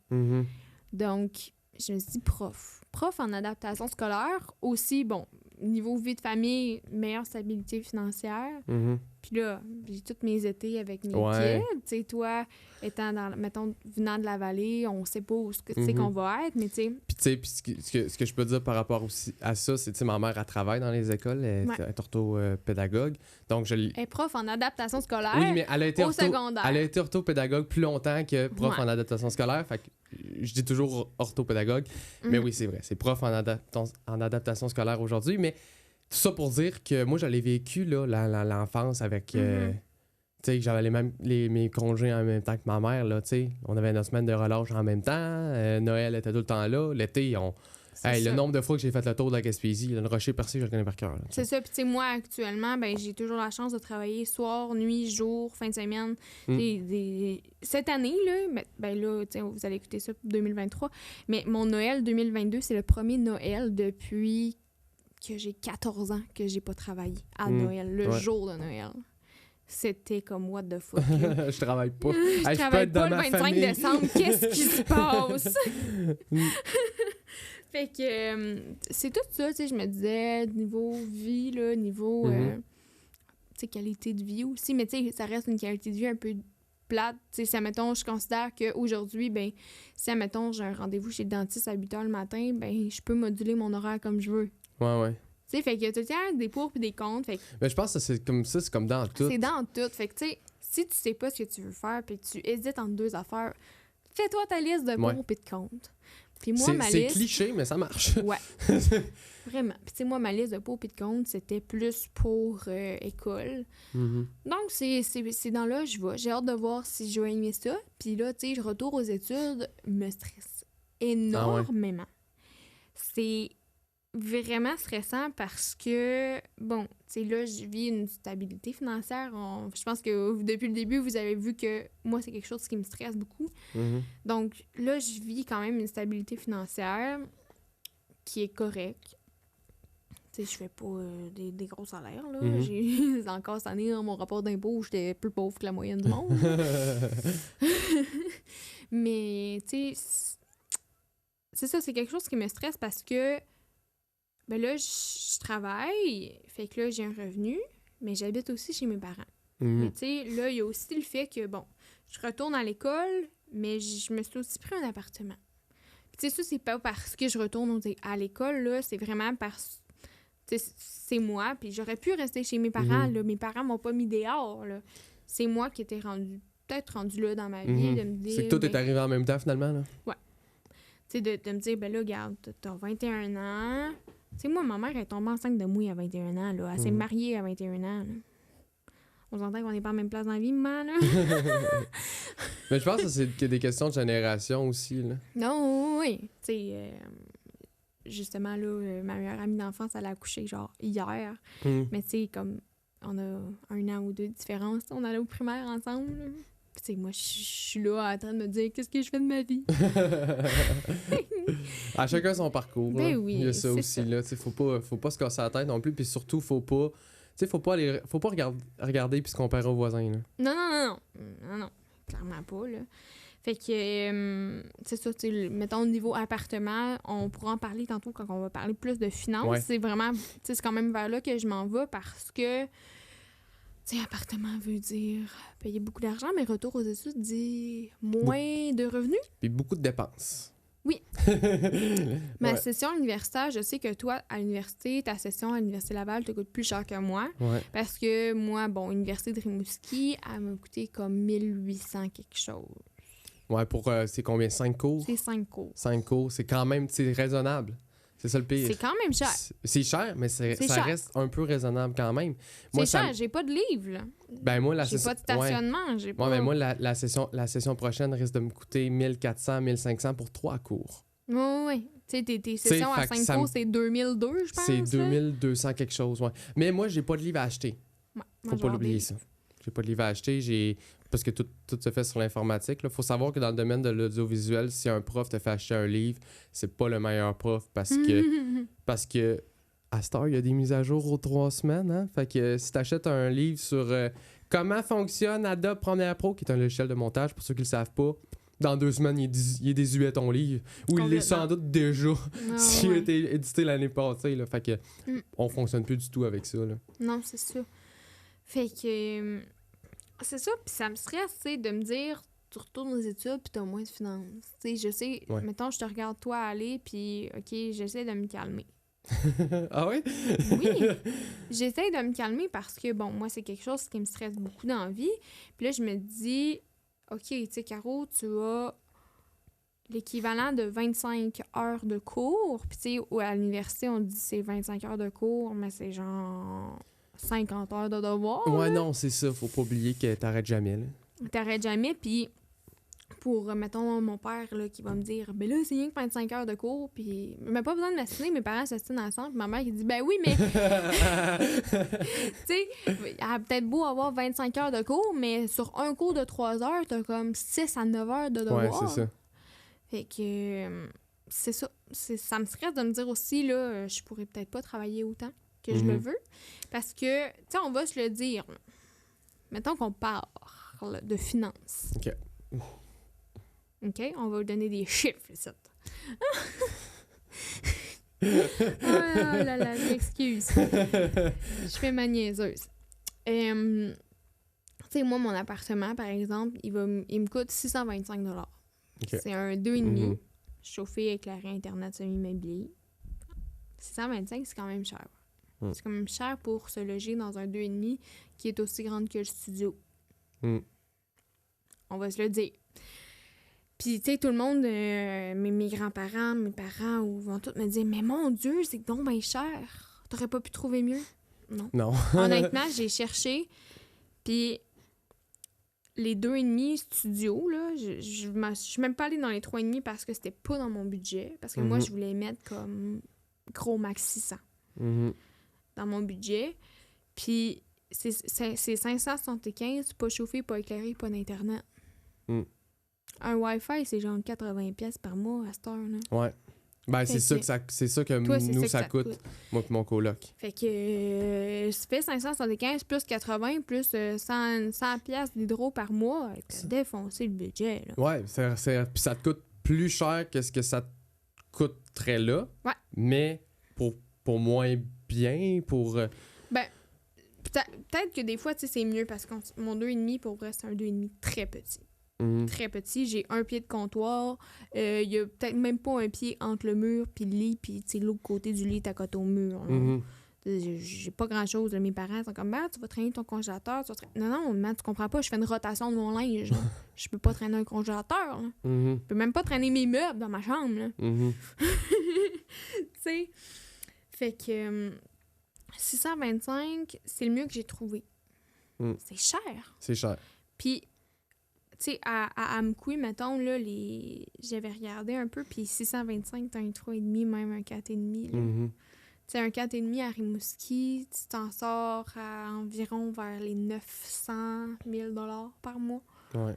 Speaker 2: Donc, je me suis dit prof en adaptation scolaire. Aussi, bon, niveau vie de famille, meilleure stabilité financière. Puis là, j'ai tous mes étés avec mes kids. Tu sais, toi, étant mettons, venant de la vallée, on sait pas où c'est qu'on va être, mais tu sais...
Speaker 1: Puis tu sais, ce que je peux dire par rapport aussi à ça, c'est, tu sais, ma mère, elle travaille dans les écoles, elle est orthopédagogue. Donc, elle est
Speaker 2: prof en adaptation scolaire
Speaker 1: mais elle a été
Speaker 2: au secondaire.
Speaker 1: Elle a été orthopédagogue plus longtemps que prof en adaptation scolaire. Fait que je dis toujours orthopédagogue. Mais oui, c'est vrai, c'est prof en adaptation scolaire aujourd'hui. Mais tout ça pour dire que moi, je l'ai vécu, là, l'enfance avec... tu sais, j'avais mes congés en même temps que ma mère, là, tu sais. On avait notre semaine de relâche en même temps. Noël était tout le temps là. L'été, le nombre de fois que j'ai fait le tour de la Gaspésie, le Rocher-Percé, je le connais par cœur.
Speaker 2: C'est ça. Puis, tu sais, moi, actuellement, ben j'ai toujours la chance de travailler soir, nuit, jour, fin de semaine. Cette année, là, ben là, tu sais, vous allez écouter ça pour 2023. Mais mon Noël 2022, c'est le premier Noël depuis que j'ai 14 ans que j'ai pas travaillé à Noël, le jour de Noël. C'était comme what the fuck.
Speaker 1: Je travaille pas.
Speaker 2: Je travaille pas le 25 décembre. Qu'est-ce qui se passe? Fait que c'est tout ça, tu sais, je me disais, niveau vie, là, niveau tu sais, qualité de vie aussi, mais tu sais, ça reste une qualité de vie un peu plate. Tu sais, si, admettons, je considère qu'aujourd'hui, ben, si, admettons, j'ai un rendez-vous chez le dentiste à 8h le matin, ben, je peux moduler mon horaire comme je veux.
Speaker 1: Ouais.
Speaker 2: Tu sais, fait que tu as des pour puis des contre. Fait que...
Speaker 1: Mais je pense que c'est comme ça, c'est comme dans tout.
Speaker 2: C'est dans tout. Fait que, tu sais, si tu sais pas ce que tu veux faire puis tu hésites entre deux affaires, fais-toi ta liste de pour puis de contre. Puis moi, ma liste...
Speaker 1: C'est cliché, mais ça marche.
Speaker 2: Ouais. Vraiment. Puis, tu sais, moi, ma liste de pour puis de contre, c'était plus pour école. Donc, c'est dans là je vais. J'ai hâte de voir si je vais aimer ça. Puis là, tu sais, je retourne aux études, me stresse énormément. C'est vraiment stressant parce que, bon, tu sais, là, je vis une stabilité financière. Je pense que depuis le début, vous avez vu que moi, c'est quelque chose qui me stresse beaucoup. Donc, là, je vis quand même une stabilité financière qui est correcte. Tu sais, je fais pas des gros salaires, là. J'ai encore cette année, dans mon rapport d'impôt, j'étais plus pauvre que la moyenne du monde. Mais, tu sais, c'est ça, c'est quelque chose qui me stresse parce que ben là, je travaille, fait que là, j'ai un revenu, mais j'habite aussi chez mes parents. Mais tu sais, là, il y a aussi le fait que, bon, je retourne à l'école, mais je me suis aussi pris un appartement. Tu sais, ça, c'est pas parce que je retourne à l'école, là, c'est vraiment parce que c'est moi, puis j'aurais pu rester chez mes parents, là, mes parents m'ont pas mis dehors, là. C'est moi qui étais peut-être rendu là dans ma vie, de me dire...
Speaker 1: C'est que tout est arrivé en même temps, finalement, là.
Speaker 2: Ouais. Tu sais, de me dire, ben là, regarde, t'as 21 ans... Tu sais, moi, ma mère est tombée enceinte de moi à 21 ans, là. Elle s'est mariée à 21 ans, là. On s'entend qu'on n'est pas à la même place dans la vie, maman, là.
Speaker 1: Mais je pense que c'est des questions de génération aussi, là.
Speaker 2: Non, oui. Tu sais, justement, là, ma meilleure amie d'enfance, elle a accouché, genre, hier. Mais tu sais, comme, on a 1 an ou 2 de différence, on allait au primaire ensemble, là. Tu sais, moi, je suis là en train de me dire qu'est-ce que je fais de ma vie.
Speaker 1: À chacun son parcours.
Speaker 2: Ben
Speaker 1: là.
Speaker 2: oui,
Speaker 1: il y a ça aussi.
Speaker 2: ça.
Speaker 1: Là. Faut pas se casser la tête non plus. Puis surtout, faut pas regarder puis se comparer aux voisins. Là.
Speaker 2: Non. Clairement pas, là. Fait que, c'est ça, tu sais, mettons, au niveau appartement, on pourra en parler tantôt quand on va parler plus de finances.
Speaker 1: Ouais.
Speaker 2: C'est vraiment, tu sais, c'est quand même vers là que je m'en vais parce que, tu sais, appartement veut dire payer beaucoup d'argent, mais retour aux études dit moins de revenus.
Speaker 1: Puis beaucoup de dépenses.
Speaker 2: Oui. Ma session universitaire, je sais que toi, à l'université, ta session à l'Université Laval te coûte plus cher que moi.
Speaker 1: Ouais.
Speaker 2: Parce que moi, bon, Université de Rimouski, elle m'a coûté comme 1800 quelque chose.
Speaker 1: Ouais, pour c'est combien? 5 cours?
Speaker 2: C'est 5 cours.
Speaker 1: 5 cours, c'est quand même raisonnable. C'est ça le pire.
Speaker 2: C'est quand même cher.
Speaker 1: C'est cher, mais ça
Speaker 2: cher.
Speaker 1: reste un peu raisonnable quand même.
Speaker 2: C'est cher, j'ai pas de livre, là.
Speaker 1: Ben moi,
Speaker 2: j'ai pas de stationnement, j'ai pas...
Speaker 1: Ouais, mais moi, la session prochaine risque de me coûter 1400, 1500 pour 3 cours.
Speaker 2: Oui. Tu sais, tes sessions à 5 cours, c'est 2002, je pense.
Speaker 1: C'est 2200 quelque chose, ouais. Mais moi, j'ai pas de livre à acheter.
Speaker 2: Ouais,
Speaker 1: faut pas l'oublier, ça. J'ai pas de livre à acheter, parce que tout se fait sur l'informatique. Il faut savoir que dans le domaine de l'audiovisuel, si un prof te fait acheter un livre, c'est pas le meilleur prof parce que à cette heure, il y a des mises à jour aux 3 semaines. Hein? Fait que si tu achètes un livre sur comment fonctionne Adobe Premiere Pro, qui est un logiciel de montage, pour ceux qui le savent pas, dans 2 semaines, il est désuet ton livre. Ou il l'est sans doute déjà s'il a été édité l'année passée. Là. Fait que on fonctionne plus du tout avec ça. Là.
Speaker 2: Non, c'est ça. Fait que c'est ça, puis ça me stresse, tu sais, de me dire, tu retournes aux études, puis t'as moins de finances. Tu sais, je sais, mettons, je te regarde toi aller, puis OK, j'essaie de me calmer.
Speaker 1: Ah oui?
Speaker 2: Oui, j'essaie de me calmer parce que, bon, moi, c'est quelque chose qui me stresse beaucoup dans la vie. Puis là, je me dis, OK, tu sais, Caro, tu as l'équivalent de 25 heures de cours. Puis, tu sais, à l'université, on dit c'est 25 heures de cours, mais c'est genre 50 heures de devoir.
Speaker 1: Ouais,
Speaker 2: là.
Speaker 1: non, c'est ça. Faut pas oublier que t'arrêtes jamais. Là.
Speaker 2: T'arrêtes jamais, puis pour, mettons, mon père là, qui va me dire, ben là, c'est rien que 25 heures de cours, puis même pas besoin de m'assiner, mes parents s'assinent ensemble, puis ma mère qui dit, ben oui, mais. Tu sais, elle a peut-être beau avoir 25 heures de cours, mais sur un cours de 3 heures, t'as comme 6 à 9 heures de devoir.
Speaker 1: Ouais, c'est ça.
Speaker 2: Fait que c'est ça. Ça me stresse de me dire aussi, là, je pourrais peut-être pas travailler autant que je le veux. Parce que, tu sais, on va se le dire. Mettons qu'on parle de finances.
Speaker 1: OK.
Speaker 2: OK? On va vous donner des chiffres, ici. Oh là là, m'excuse. Je fais ma niaiseuse. Tu sais, moi, mon appartement, par exemple, il me coûte 625 $. Okay. C'est un 2,5, chauffé, éclairé, Internet, semi-meublé. 625, c'est quand même cher. C'est quand même cher pour se loger dans un 2,5 qui est aussi grand que le studio. On va se le dire. Puis, tu sais, tout le monde, mes grands-parents, mes parents, vont tous me dire « Mais mon Dieu, c'est donc bien cher. T'aurais pas pu trouver mieux? » Non. Honnêtement, j'ai cherché, puis les 2,5 studios, là, je suis même pas allée dans les 3,5 parce que c'était pas dans mon budget. Parce que moi, je voulais mettre comme gros max 600 dans mon budget. Puis c'est 575, pas chauffé, pas éclairé, pas d'Internet. Un Wi-Fi, c'est genre 80$ par mois à cette heure-là. Ouais.
Speaker 1: Ben, c'est ça que
Speaker 2: toi,
Speaker 1: nous, ça coûte. Moi et mon coloc.
Speaker 2: Fait que ça fait 575 plus 80 plus 100$ d'hydro par mois. T'as défoncé le budget, là.
Speaker 1: Ouais, puis ça te coûte plus cher que ce que ça te coûterait là.
Speaker 2: Ouais.
Speaker 1: Mais pour moins bien, pour...
Speaker 2: Ben, peut-être que des fois, tu sais, c'est mieux parce que mon 2,5, pour vrai, c'est un 2,5 très petit. Très petit. J'ai un pied de comptoir. Il y a peut-être même pas un pied entre le mur puis le lit, puis l'autre côté du lit est à côté au mur. J'ai pas grand-chose. Mes parents sont comme, tu vas traîner ton congélateur. Non, maman, tu comprends pas. Je fais une rotation de mon linge. Je peux pas traîner un congélateur. Je peux même pas traîner mes meubles dans ma chambre. Tu sais? Fait que 625, c'est le mieux que j'ai trouvé. C'est cher.
Speaker 1: C'est cher.
Speaker 2: Puis, tu sais, à Amkoui, mettons, là, j'avais regardé un peu, puis 625, t'as un 3,5, même un 4,5. Tu sais, un 4,5 à Rimouski, tu t'en sors à environ vers les 900 000 $ par mois.
Speaker 1: Ouais.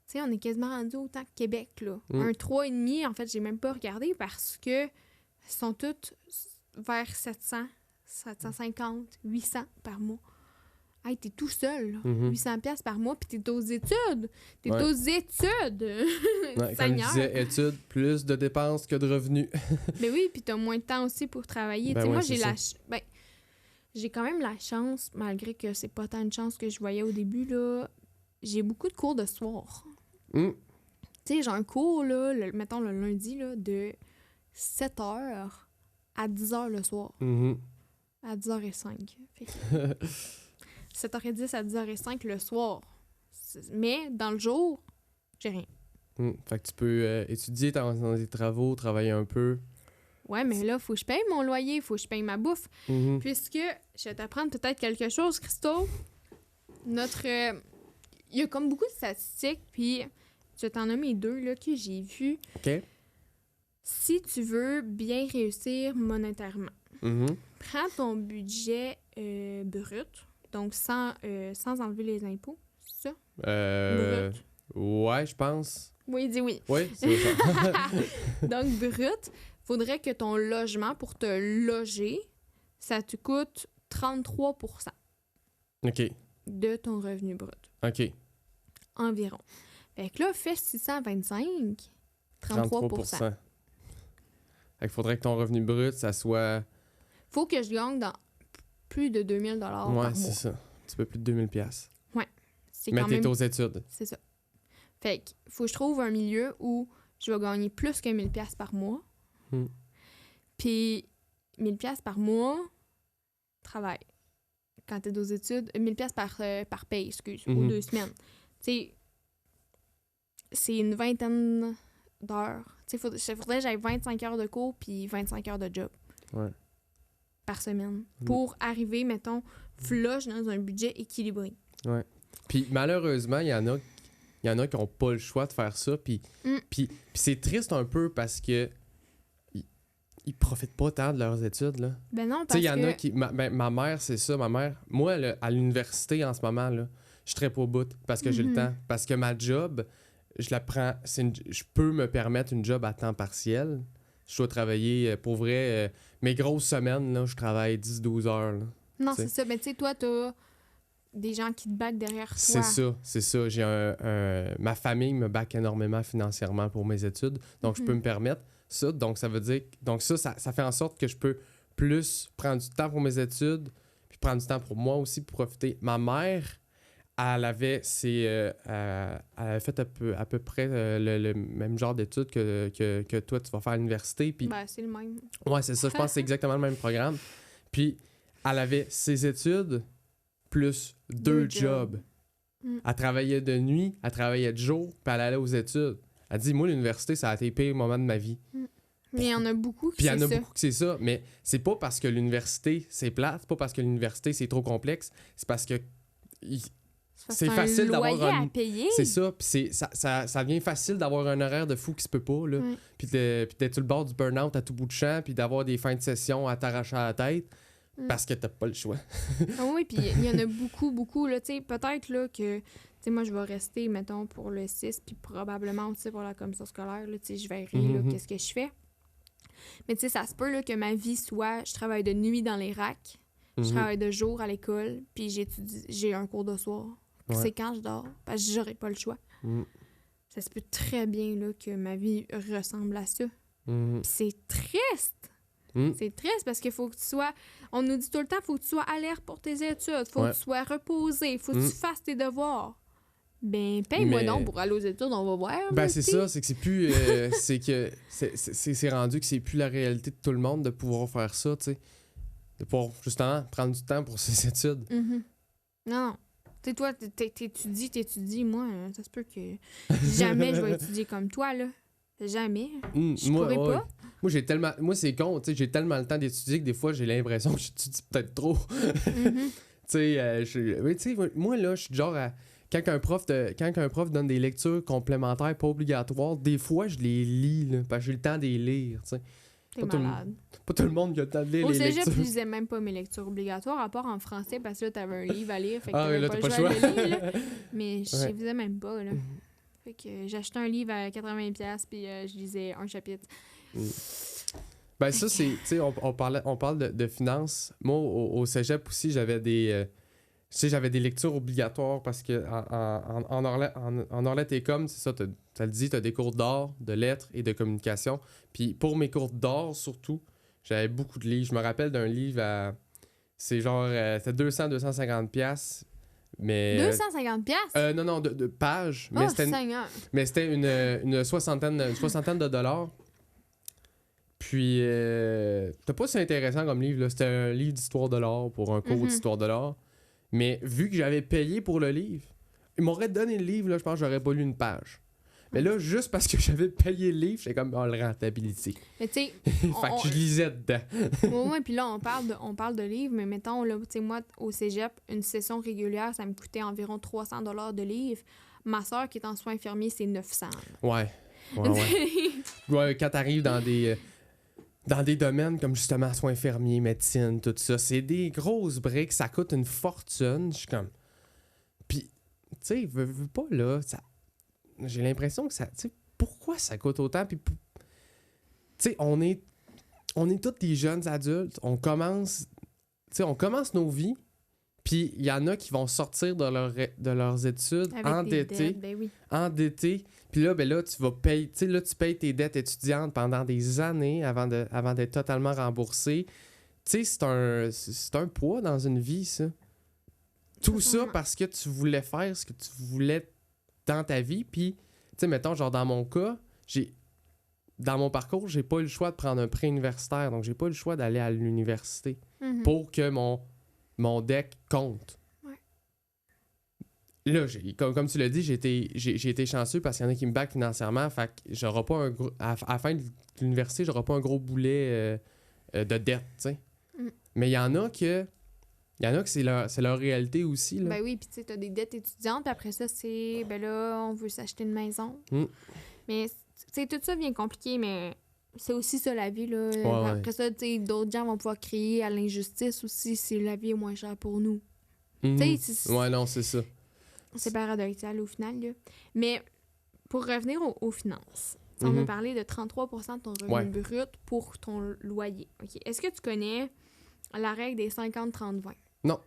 Speaker 2: Tu sais, on est quasiment rendu autant que Québec, là. Un 3,5, en fait, j'ai même pas regardé parce que sont toutes vers 700, 750, 800 par mois. Hey, t'es tout seul, là. 800$ par mois, puis t'es aux études. Aux études!
Speaker 1: Ouais, comme je disais, études, plus de dépenses que de revenus.
Speaker 2: Ben oui, puis t'as moins de temps aussi pour travailler.
Speaker 1: Ben
Speaker 2: moi, j'ai quand même la chance, malgré que c'est pas tant une chance que je voyais au début, là. J'ai beaucoup de cours de soir. Tu sais, j'ai un cours, là, mettons le lundi, là, de 7h à 10h le soir. À 10h05. Fait que 7h10 à 10h05 le soir. Mais dans le jour, j'ai rien.
Speaker 1: Fait que tu peux étudier dans tes travaux, travailler un peu.
Speaker 2: Ouais, mais là, faut que je paye mon loyer, faut que je paye ma bouffe. Puisque, je vais t'apprendre peut-être quelque chose, Christo. Il y a comme beaucoup de statistiques, puis je vais t'en nommer 2 là, que j'ai vues.
Speaker 1: OK.
Speaker 2: si tu veux bien réussir monétairement, prends ton budget brut, donc sans enlever les impôts, c'est ça?
Speaker 1: Brut. Ouais, je pense.
Speaker 2: Oui, dis oui.
Speaker 1: Oui, c'est ça.
Speaker 2: Donc, brut, faudrait que ton logement, pour te loger, ça te coûte 33%
Speaker 1: OK.
Speaker 2: de ton revenu brut.
Speaker 1: OK.
Speaker 2: Environ. Fait que là, fais 625, 33%.
Speaker 1: Fait qu'il faudrait que ton revenu brut, ça soit...
Speaker 2: Faut que je gagne dans plus de 2000 par mois.
Speaker 1: Ouais, c'est ça. Un petit peu plus de 2000 $.
Speaker 2: Ouais. C'est
Speaker 1: Mais
Speaker 2: quand
Speaker 1: t'es
Speaker 2: même...
Speaker 1: aux études.
Speaker 2: C'est ça. Fait que faut que je trouve un milieu où je vais gagner plus que 1000 $ par mois. Puis 1000 $ par mois, travail. Quand t'es aux études, 1000 $ par paye, excuse, ou 2 semaines. Tu sais, c'est une vingtaine d'heures. Tu sais, faudrait que j'aille 25 heures de cours puis 25 heures de job.
Speaker 1: Ouais.
Speaker 2: Par semaine. Pour arriver, mettons, flush dans un budget équilibré.
Speaker 1: Ouais. Puis malheureusement, il y en a qui n'ont pas le choix de faire ça. Puis c'est triste un peu parce que ils profitent pas tant de leurs études, là.
Speaker 2: Ben non, parce que...
Speaker 1: Tu sais, il y en a qui... Ma mère, c'est ça. Ma mère... Moi, là, à l'université, en ce moment, là, je serais pas au bout parce que j'ai le temps. Parce que ma job, je la prends... je peux me permettre une job à temps partiel. Je dois travailler, pour vrai, mes grosses semaines, là, je travaille 10-12 heures. Là,
Speaker 2: non, c'est ça. Mais tu sais, toi, t'as des gens qui te backent derrière toi.
Speaker 1: C'est ça. J'ai ma famille me back énormément financièrement pour mes études. Donc, je peux me permettre ça. Donc, ça veut dire... Donc, ça fait en sorte que je peux plus prendre du temps pour mes études puis prendre du temps pour moi aussi pour profiter. Ma mère, elle avait fait à peu près le même genre d'études que toi, tu vas faire à l'université. Puis...
Speaker 2: Ben, c'est le même.
Speaker 1: Ouais, c'est ça. Je pense que c'est exactement le même programme. Puis, elle avait ses études plus deux jobs. Elle travaillait de nuit, elle travaillait de jour, puis elle allait aux études. Elle dit, moi, l'université, ça a été le pire moment de ma vie.
Speaker 2: Mais il y en a beaucoup qui
Speaker 1: c'est ça. Puis il y en a beaucoup qui c'est ça. Mais c'est pas parce que l'université, c'est plate, c'est pas parce que l'université, c'est trop complexe, c'est parce que c'est facile d'avoir
Speaker 2: à payer.
Speaker 1: C'est ça. Puis ça devient facile d'avoir un horaire de fou qui se peut pas, là. Puis d'être sur le bord du burn-out à tout bout de champ, puis d'avoir des fins de session à t'arracher à la tête. Parce que t'as pas le choix.
Speaker 2: Oui, puis il y en a beaucoup, là, tu sais, peut-être, là, que, tu sais, moi, je vais rester, mettons, pour le 6, puis probablement aussi pour la commission scolaire, là, tu sais, je verrai, là, qu'est-ce que je fais. Mais, tu sais, ça se peut, là, que ma vie soit, je travaille de nuit dans les racks, je travaille de jour à l'école, puis j'ai un cours de soir. C'est quand je dors, parce que j'aurai pas le choix. Ça se peut très bien, là, que ma vie ressemble à ça. Puis c'est triste! C'est triste parce qu'il faut que tu sois... On nous dit tout le temps, il faut que tu sois alerte pour tes études, il faut que tu sois reposé, il faut que tu fasses tes devoirs. Ben, paye-moi donc pour aller aux études, on va voir.
Speaker 1: Ben, c'est ça, c'est que c'est plus... c'est rendu que c'est plus la réalité de tout le monde de pouvoir faire ça, tu sais. De pouvoir, justement, prendre du temps pour ses études.
Speaker 2: Non. Tu sais, toi, t'étudies, moi, ça se peut que jamais je vais étudier comme toi, là. Jamais. Je pourrais pas.
Speaker 1: Moi, c'est con, tu sais, j'ai tellement le temps d'étudier que des fois, j'ai l'impression que j'étudie peut-être trop. Tu sais, moi, là, je suis genre à... Quand un prof donne des lectures complémentaires pas obligatoires, des fois, je les lis, là, parce que j'ai le temps de les lire, tu sais.
Speaker 2: T'es malade.
Speaker 1: Pas tout le monde qui a le temps de lire les lectures.
Speaker 2: Au cégep, je lisais même pas mes lectures obligatoires, à part en français, parce que là, t'avais un livre à lire, fait que
Speaker 1: là,
Speaker 2: t'avais pas le choix de le lire, là. Mais je les faisais même pas, là. Fait que j'achetais un livre à 80$, puis je lisais un chapitre.
Speaker 1: Ben ça, c'est... Tu sais, on parle de finances. Moi, au cégep aussi, j'avais des... j'avais des lectures obligatoires parce que en Orlet Télécom, c'est ça, ça le dit, t'as des cours d'art, de lettres et de communication. Puis pour mes cours d'art, surtout, j'avais beaucoup de livres. Je me rappelle d'un livre à... C'est genre... c'était 200-250$. Mais,
Speaker 2: 250$?
Speaker 1: Non, de pages.
Speaker 2: Oh, Seigneur!
Speaker 1: Mais c'était une soixantaine de dollars. Puis, c'était pas si intéressant comme livre, là. C'était un livre d'histoire de l'art pour un cours d'histoire de l'art. Mais vu que j'avais payé pour le livre, ils m'auraient donné le livre, là, je pense que j'aurais pas lu une page. Mais là, juste parce que j'avais payé le livre, c'est comme le rentabilité.
Speaker 2: Mais tu sais...
Speaker 1: fait que je lisais dedans.
Speaker 2: Oui, puis là, on parle de livres, mais mettons, là, tu sais, moi, au cégep, une session régulière, ça me coûtait environ 300$ de livre. Ma soeur, qui est en soins infirmiers, c'est 900$.
Speaker 1: Ouais. Ouais, quand t'arrives dans des domaines comme justement soins infirmiers, médecine, tout ça, c'est des grosses briques, ça coûte une fortune. Je suis comme... Puis, tu sais, veux pas, là, j'ai l'impression que ça... Tu sais, pourquoi ça coûte autant? Puis, tu sais, on est tous des jeunes adultes, on commence nos vies, puis il y en a qui vont sortir de leurs études
Speaker 2: Avec
Speaker 1: endettés,
Speaker 2: des dettes,
Speaker 1: endettés, puis là, tu vas payer, tu sais, là, tu payes tes dettes étudiantes pendant des années avant d'être totalement remboursé. Tu sais, c'est un poids dans une vie, ça. Tout ça parce que tu voulais faire ce que tu voulais dans ta vie, puis, tu sais, mettons, genre dans mon cas, dans mon parcours, j'ai pas eu le choix de prendre un prêt universitaire, donc j'ai pas eu le choix d'aller à l'université pour que mon deck compte.
Speaker 2: Ouais.
Speaker 1: Là, comme tu l'as dit, j'ai été chanceux parce qu'il y en a qui me backent financièrement, fait que j'aurai pas à la fin de l'université, j'aurai pas un gros boulet de dette, tu sais. Mais il y en a que c'est leur réalité aussi, là.
Speaker 2: Ben oui, puis tu sais, t'as des dettes étudiantes, puis après ça, c'est, ben là, on veut s'acheter une maison. Mais, tu sais, tout ça vient compliqué, mais c'est aussi ça, la vie, là. Après ça, tu sais, d'autres gens vont pouvoir crier à l'injustice aussi si la vie est moins chère pour nous. Tu sais,
Speaker 1: ouais, non, c'est ça.
Speaker 2: C'est paradoxal au final, là. Mais, pour revenir aux finances, on a parlé de 33% de ton revenu brut pour ton loyer. OK. Est-ce que tu connais la règle des 50-30-20?
Speaker 1: Non.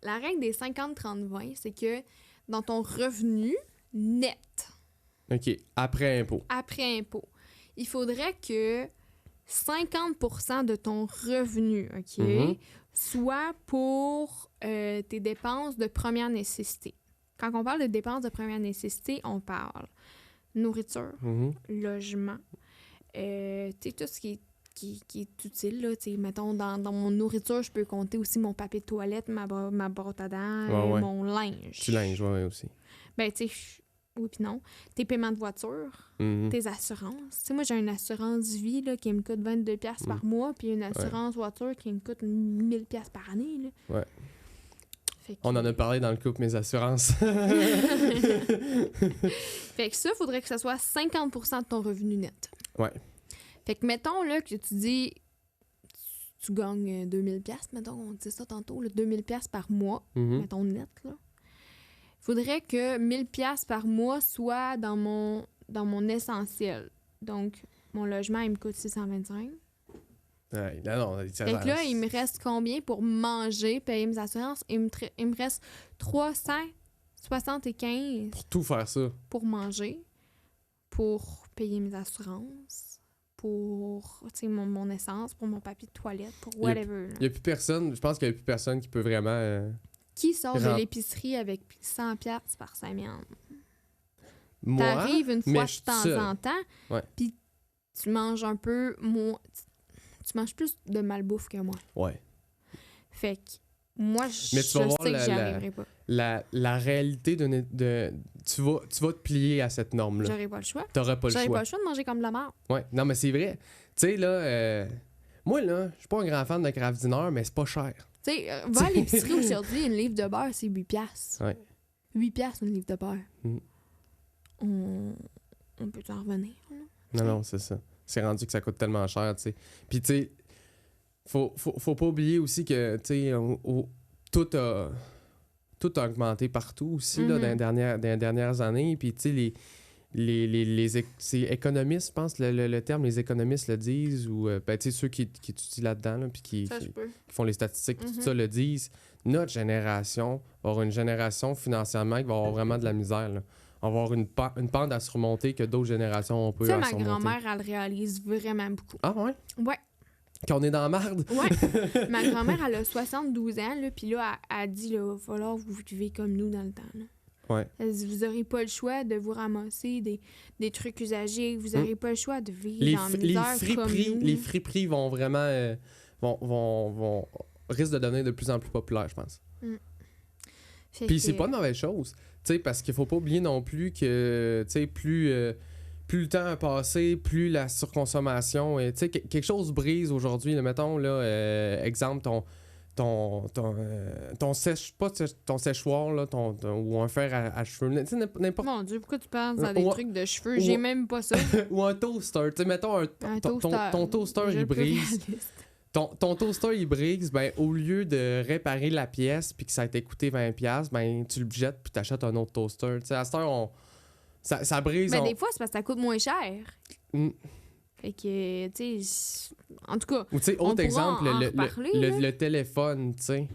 Speaker 2: La règle des 50-30-20, c'est que dans ton revenu net,
Speaker 1: OK, après impôt.
Speaker 2: Après impôt, il faudrait que 50% de ton revenu, OK, soit pour tes dépenses de première nécessité. Quand on parle de dépenses de première nécessité, on parle nourriture, logement, tu sais, tout ce qui est utile, là, tu sais, mettons, dans mon nourriture, je peux compter aussi mon papier de toilette, ma brosse à dents, mon linge.
Speaker 1: Du linge, ouais, aussi.
Speaker 2: Ben, tu sais, oui puis non. Tes paiements de voiture, tes assurances. Tu sais, moi, j'ai une assurance vie là, qui me coûte 22$ par mois, puis une assurance voiture qui me coûte 1000$ par année. Là.
Speaker 1: Ouais.
Speaker 2: Fait que...
Speaker 1: On en a parlé dans le couple, mes assurances.
Speaker 2: Fait que ça, il faudrait que ça soit 50% de ton revenu net.
Speaker 1: Ouais.
Speaker 2: Fait que mettons là, que tu dis, tu gagnes 2000$, mettons, on dit ça tantôt, 2000$ par mois, mettons net, là. Faudrait que 1000$ par mois soit dans mon essentiel. Donc, mon logement, il me coûte 625.
Speaker 1: Ouais, non,
Speaker 2: fait que là, il me reste combien pour manger, payer mes assurances? Il me reste 375.
Speaker 1: Pour tout faire ça.
Speaker 2: Pour manger, pour payer mes assurances, pour mon essence, pour mon papier de toilette, pour whatever.
Speaker 1: Il n'y a plus personne, je pense qu'il n'y a plus personne qui peut vraiment...
Speaker 2: Qui sort de l'épicerie avec 100$ par semaine?
Speaker 1: Moi,
Speaker 2: t'arrives une fois de temps en temps, puis tu manges un peu... Tu manges plus de malbouffe que moi.
Speaker 1: Ouais.
Speaker 2: Fait que moi, je sais
Speaker 1: voir
Speaker 2: que j'y arriverai pas.
Speaker 1: La réalité tu vas te plier à cette norme-là.
Speaker 2: J'aurais pas le choix.
Speaker 1: T'auras pas le choix.
Speaker 2: J'aurais pas le choix de manger comme de la merde.
Speaker 1: Ouais. Non, mais c'est vrai. Tu sais, là... moi, là, je suis pas un grand fan de Kraft Dinner, mais c'est pas cher.
Speaker 2: Tu sais, va à l'épicerie aujourd'hui, une livre de beurre, c'est 8$.
Speaker 1: Ouais.
Speaker 2: 8$ une livre de beurre. On peut en revenir. Là?
Speaker 1: Non, c'est ça. C'est rendu que ça coûte tellement cher, tu sais. Puis, tu sais, faut pas oublier aussi que, tu sais, tout a augmenté partout aussi, là, dans les dernières années. Puis, tu sais, c'est économistes, je pense, le terme, les économistes le disent, ou ben, tu sais, ceux qui étudient là-dedans, là, puis qui font les statistiques, tout ça le disent. Notre génération va avoir une génération financièrement qui va avoir vraiment de la misère, là. On va avoir une pente à surmonter que d'autres générations ont pu surmonter.
Speaker 2: Ma grand-mère, elle réalise vraiment beaucoup.
Speaker 1: Ah ouais?
Speaker 2: Ouais.
Speaker 1: Qu'on est dans la marde?
Speaker 2: Ouais. Ma grand-mère, elle a 72 ans, là, puis là, elle dit, là, il va falloir que vous vivez comme nous dans le temps, là.
Speaker 1: Ouais.
Speaker 2: Elle dit, vous n'aurez pas le choix de vous ramasser des trucs usagés, vous n'aurez pas le choix de vivre dans la misère comme nous.
Speaker 1: Les friperies vont vraiment... risquent de devenir de plus en plus populaires, je pense. Puis c'est pas une mauvaise chose. Tu sais, parce qu'il faut pas oublier non plus que, tu sais, plus le temps a passé, plus la surconsommation... Tu sais, quelque chose brise aujourd'hui. Là, mettons, là, exemple, ton sèche, pas ton séchoir, là, ou un fer à cheveux, tu sais, n'importe...
Speaker 2: Mon Dieu, pourquoi tu penses à des trucs de cheveux? J'ai même pas ça.
Speaker 1: Ou un toaster, tu sais, mettons ton toaster, il brise. Ton toaster, il brise, ben, au lieu de réparer la pièce puis que ça a été coûté 20$, ben, tu le jettes puis t'achètes un autre toaster. Tu sais, à cette heure, ça brise.
Speaker 2: Ben, des fois, c'est parce que ça coûte moins cher. Fait que, tu sais, en tout cas,
Speaker 1: ou tu sais, autre exemple,
Speaker 2: reparler,
Speaker 1: le téléphone, tu sais.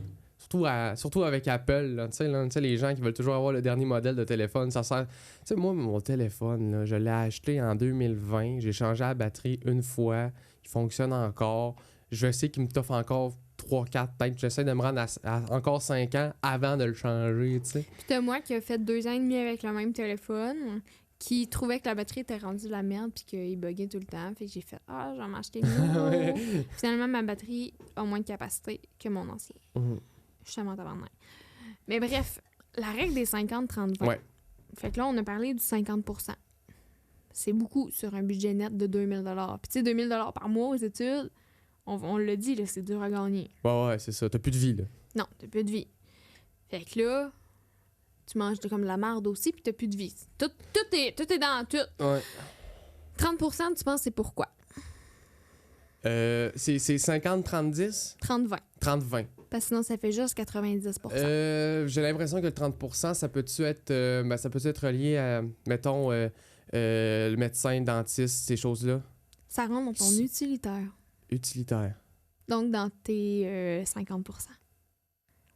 Speaker 1: Surtout avec Apple, tu sais, les gens qui veulent toujours avoir le dernier modèle de téléphone, ça sert... Tu sais, moi, mon téléphone, là, je l'ai acheté en 2020, j'ai changé la batterie une fois, il fonctionne encore. Je sais qu'il me t'offre encore 3-4, peut-être. J'essaie de me rendre à encore 5 ans avant de le changer, tu sais.
Speaker 2: Puis t'as moi qui a fait 2 ans et demi avec le même téléphone, qui trouvait que la batterie était rendue de la merde puis qu'il buguait tout le temps. Fait que j'ai fait « Ah, je vais m'acheter le nouveau. Ouais. » Finalement, ma batterie a moins de capacité que mon ancien. Je suis tellement tabarnak. Mais bref, la règle des 50-30-20.
Speaker 1: Ouais.
Speaker 2: Fait que là, on a parlé du 50%. C'est beaucoup sur un budget net de 2000$. Puis tu sais, 2000$ par mois aux études... On l'a dit, là, c'est dur à gagner.
Speaker 1: Ouais, c'est ça. T'as plus de vie, là.
Speaker 2: Non, t'as plus de vie. Fait que là, tu manges comme de la merde aussi, puis t'as plus de vie. Tout est dans tout.
Speaker 1: Ouais.
Speaker 2: 30%, tu penses, c'est pourquoi?
Speaker 1: C'est 50-30-10?
Speaker 2: 30-20.
Speaker 1: 30-20.
Speaker 2: Parce que sinon, ça fait juste 90%.
Speaker 1: J'ai l'impression que le 30%, ça peut-tu être relié à, mettons, le médecin, le dentiste, ces choses-là?
Speaker 2: Ça rentre dans ton utilitaire.
Speaker 1: Utilitaire.
Speaker 2: Donc, dans tes 50%.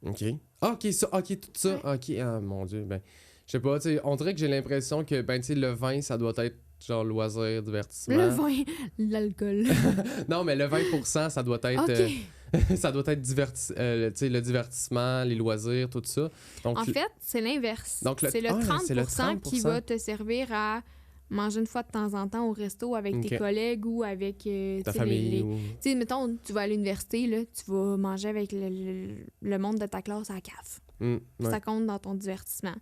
Speaker 1: OK. Tout ça.
Speaker 2: Ouais.
Speaker 1: OK. Ah, mon Dieu. Ben, je sais pas, tu sais, on dirait que j'ai l'impression que, ben, tu sais, le vin, ça doit être genre loisir, divertissement.
Speaker 2: Le vin, l'alcool.
Speaker 1: Non, mais le 20%, ça doit être...
Speaker 2: OK.
Speaker 1: Ça doit être le divertissement, les loisirs, tout ça. Donc,
Speaker 2: en fait, c'est l'inverse.
Speaker 1: Donc
Speaker 2: c'est le 30%, qui va te servir à manger une fois de temps en temps au resto avec tes collègues ou avec
Speaker 1: ta famille.
Speaker 2: Tu sais, mettons, tu vas à l'université, là, tu vas manger avec le monde de ta classe à la CAF.
Speaker 1: Ouais.
Speaker 2: Ça compte dans ton divertissement.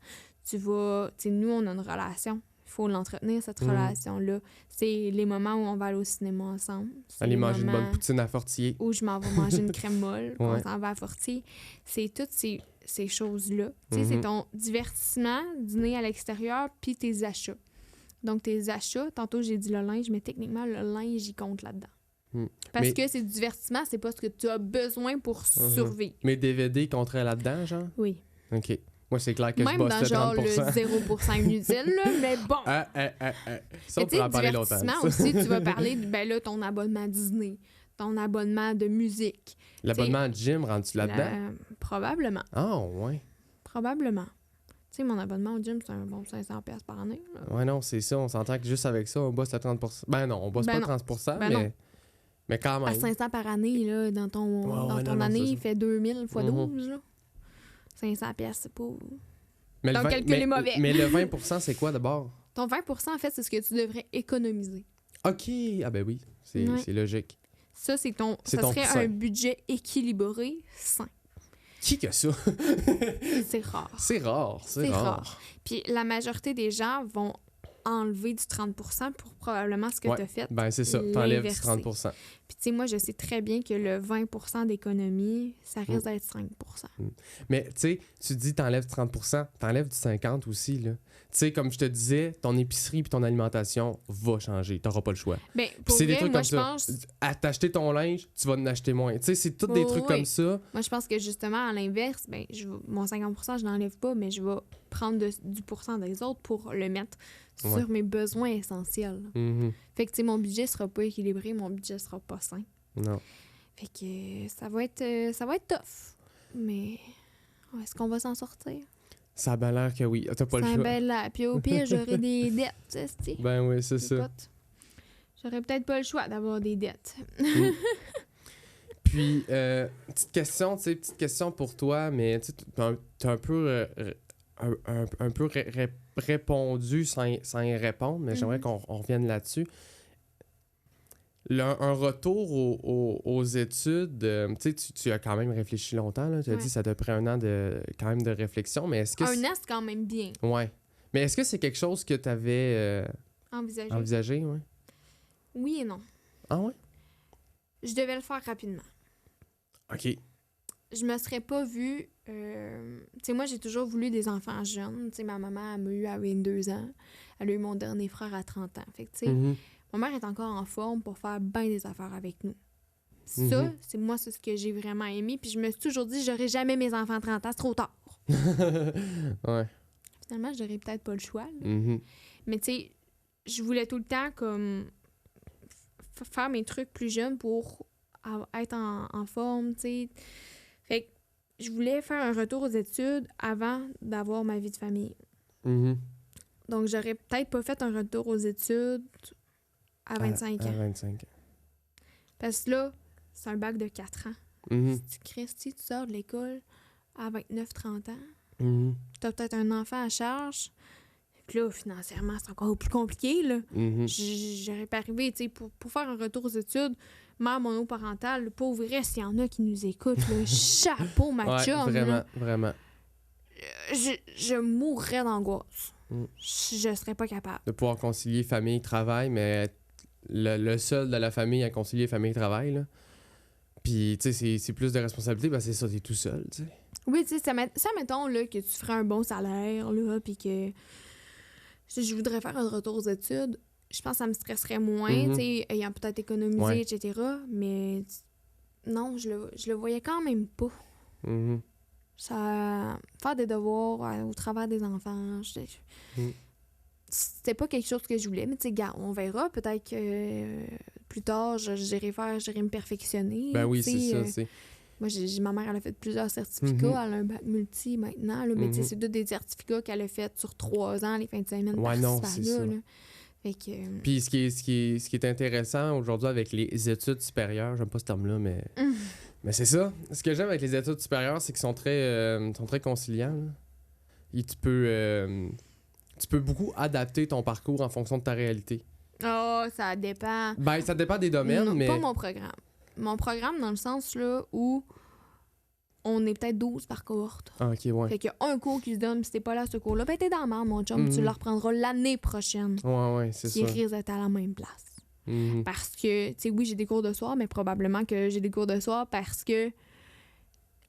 Speaker 2: Tu vas... Tu sais, nous, on a une relation. Il faut l'entretenir, cette relation-là. C'est les moments où on va aller au cinéma ensemble.
Speaker 1: Aller manger une bonne poutine à Fortier.
Speaker 2: Où je m'en vais manger une crème molle, on s'en va à Fortier. C'est toutes ces choses-là. Tu sais, c'est ton divertissement, dîner à l'extérieur, puis tes achats. Donc, tes achats, tantôt j'ai dit le linge, mais techniquement, le linge, il compte là-dedans. Parce que c'est du divertissement, c'est pas ce que tu as besoin pour survivre.
Speaker 1: Mais DVD compterait là-dedans, genre?
Speaker 2: Oui.
Speaker 1: OK. Moi, c'est clair que
Speaker 2: même
Speaker 1: je bosse le 30%.
Speaker 2: Même dans genre le 0% inutile, là, mais bon.
Speaker 1: Ça, on pourrait en parler longtemps.
Speaker 2: Divertissement aussi, tu vas parler de, ben là, ton abonnement à Disney, ton abonnement de musique.
Speaker 1: L'abonnement à gym, rendu là-dedans?
Speaker 2: Probablement.
Speaker 1: Ah, ouais.
Speaker 2: Probablement. Tu sais, mon abonnement au gym, c'est un bon 500$ par année. Là.
Speaker 1: Ouais, non, c'est ça. On s'entend que juste avec ça, on bosse à 30%. Ben non, on bosse pas 30%, mais quand même.
Speaker 2: À 500 par année, là, dans ton année, il fait 2000 x 12. Là. 500$, c'est pas...
Speaker 1: Mais
Speaker 2: donc, calcul est mauvais.
Speaker 1: Mais le 20%, c'est quoi d'abord?
Speaker 2: Ton 20%, en fait, c'est ce que tu devrais économiser.
Speaker 1: OK. Ah ben oui, c'est logique.
Speaker 2: Ça, ça serait un budget équilibré sain.
Speaker 1: Qui a ça?
Speaker 2: C'est rare.
Speaker 1: C'est rare.
Speaker 2: Puis la majorité des gens vont enlever du 30% pour probablement ce que tu as fait.
Speaker 1: Ben c'est ça, t'enlèves du 30%.
Speaker 2: Puis tu sais, moi, je sais très bien que le 20% d'économie, ça risque d'être 5%.
Speaker 1: Mais tu sais, tu dis t'enlèves 30%, t'enlèves du 50% aussi, là. Tu sais, comme je te disais, ton épicerie puis ton alimentation va changer. T'auras pas le choix.
Speaker 2: Ben, pour vrai, moi, je pense...
Speaker 1: À t'acheter ton linge, tu vas en acheter moins. Tu sais, c'est tous des trucs comme ça.
Speaker 2: Moi, je pense que justement, à l'inverse, ben, mon 50%, je n'enlève pas, mais je vais prendre du pourcent des autres pour le mettre sur mes besoins essentiels. Fait que, tu sais, mon budget sera pas équilibré, mon budget sera pas sain.
Speaker 1: Non.
Speaker 2: Fait que ça va être tough. Mais est-ce qu'on va s'en sortir?
Speaker 1: Ça a bien l'air que oui. T'as pas le choix.
Speaker 2: Ça a bien l'air. Puis au pire, j'aurai des dettes, tu sais.
Speaker 1: Ben oui, c'est ça.
Speaker 2: J'aurais peut-être pas le choix d'avoir des dettes.
Speaker 1: Puis, petite question pour toi, mais tu as un peu, répondu sans y répondre, mais j'aimerais qu'on revienne là-dessus. Un retour aux études, tu as quand même réfléchi longtemps, là. Tu as dit que ça t'a pris un an de réflexion, mais est-ce que...
Speaker 2: Un an, c'est quand même bien.
Speaker 1: Ouais. Mais est-ce que c'est quelque chose que tu avais envisagé, ouais?
Speaker 2: Oui et non.
Speaker 1: Ah ouais?
Speaker 2: Je devais le faire rapidement.
Speaker 1: OK.
Speaker 2: je me serais pas vue... tu sais, moi, j'ai toujours voulu des enfants jeunes. Tu sais, ma maman, elle m'a eu à 22 ans. Elle a eu mon dernier frère à 30 ans. Fait que, tu sais, ma mère est encore en forme pour faire bien des affaires avec nous. Ça, c'est ce que j'ai vraiment aimé. Puis je me suis toujours dit, j'aurai jamais mes enfants à 30 ans, c'est trop tard.
Speaker 1: Ouais.
Speaker 2: Finalement, j'aurais peut-être pas le choix. Mais tu sais, je voulais tout le temps comme faire mes trucs plus jeunes pour être en forme, tu sais. Fait que je voulais faire un retour aux études avant d'avoir ma vie de famille. Donc, j'aurais peut-être pas fait un retour aux études à 25 ans.
Speaker 1: À 25 ans.
Speaker 2: Parce que là, c'est un bac de 4 ans. Si tu sors de l'école à 29-30 ans, t'as peut-être un enfant à charge. Puis là, financièrement, c'est encore plus compliqué, là. J'aurais pas arrivé, tu sais, pour faire un retour aux études, mère monoparentale, le pauvre vrai, s'il y en a qui nous écoutent, là, chapeau, ma chum.
Speaker 1: Vraiment, vraiment.
Speaker 2: Je mourrais d'angoisse. Je serais pas capable.
Speaker 1: De pouvoir concilier famille, travail, mais le seul de la famille à concilier famille, travail, là. Puis, tu sais, c'est plus de responsabilité, parce que c'est ça, t'es tout seul, tu sais.
Speaker 2: Oui, tu sais, ça mettons, là, que tu ferais un bon salaire, là, puis que je voudrais faire un retour aux études, je pense que ça me stresserait moins, tu sais, ayant peut-être économisé, etc. Mais non, je le voyais quand même pas. Ça, faire des devoirs au travers des enfants, c'était pas quelque chose que je voulais, mais tu sais, on verra. Peut-être que plus tard, j'irai me perfectionner.
Speaker 1: Ben oui, c'est ça, c'est...
Speaker 2: Moi, ma mère, elle a fait plusieurs certificats. Elle a un bac multi maintenant, là, mais tu sais, c'est tous des certificats qu'elle a fait sur 3 ans, les fins de semaine.
Speaker 1: Ouais, non, c'est ça.
Speaker 2: Là. Fait que,
Speaker 1: Puis ce qui est intéressant aujourd'hui avec les études supérieures, j'aime pas ce terme-là, mais c'est ça. Ce que j'aime avec les études supérieures, c'est qu'ils sont très conciliants. Là. Et tu peux beaucoup adapter ton parcours en fonction de ta réalité.
Speaker 2: Oh, ça dépend.
Speaker 1: Ben, ça dépend des domaines,
Speaker 2: non,
Speaker 1: mais...
Speaker 2: Pas mon programme. Mon programme, dans le sens là où on est peut-être 12 par cohorte.
Speaker 1: Ah, ok, ouais.
Speaker 2: Fait qu'il y a un cours qui se donne, puis si t'es pas là ce cours-là, ben t'es dans la merde, mon chum. Tu le reprendras l'année prochaine.
Speaker 1: Ouais, c'est ça.
Speaker 2: Qui risque d'être à la même place. Parce que, tu sais, oui, j'ai des cours de soir, mais probablement que j'ai des cours de soir parce que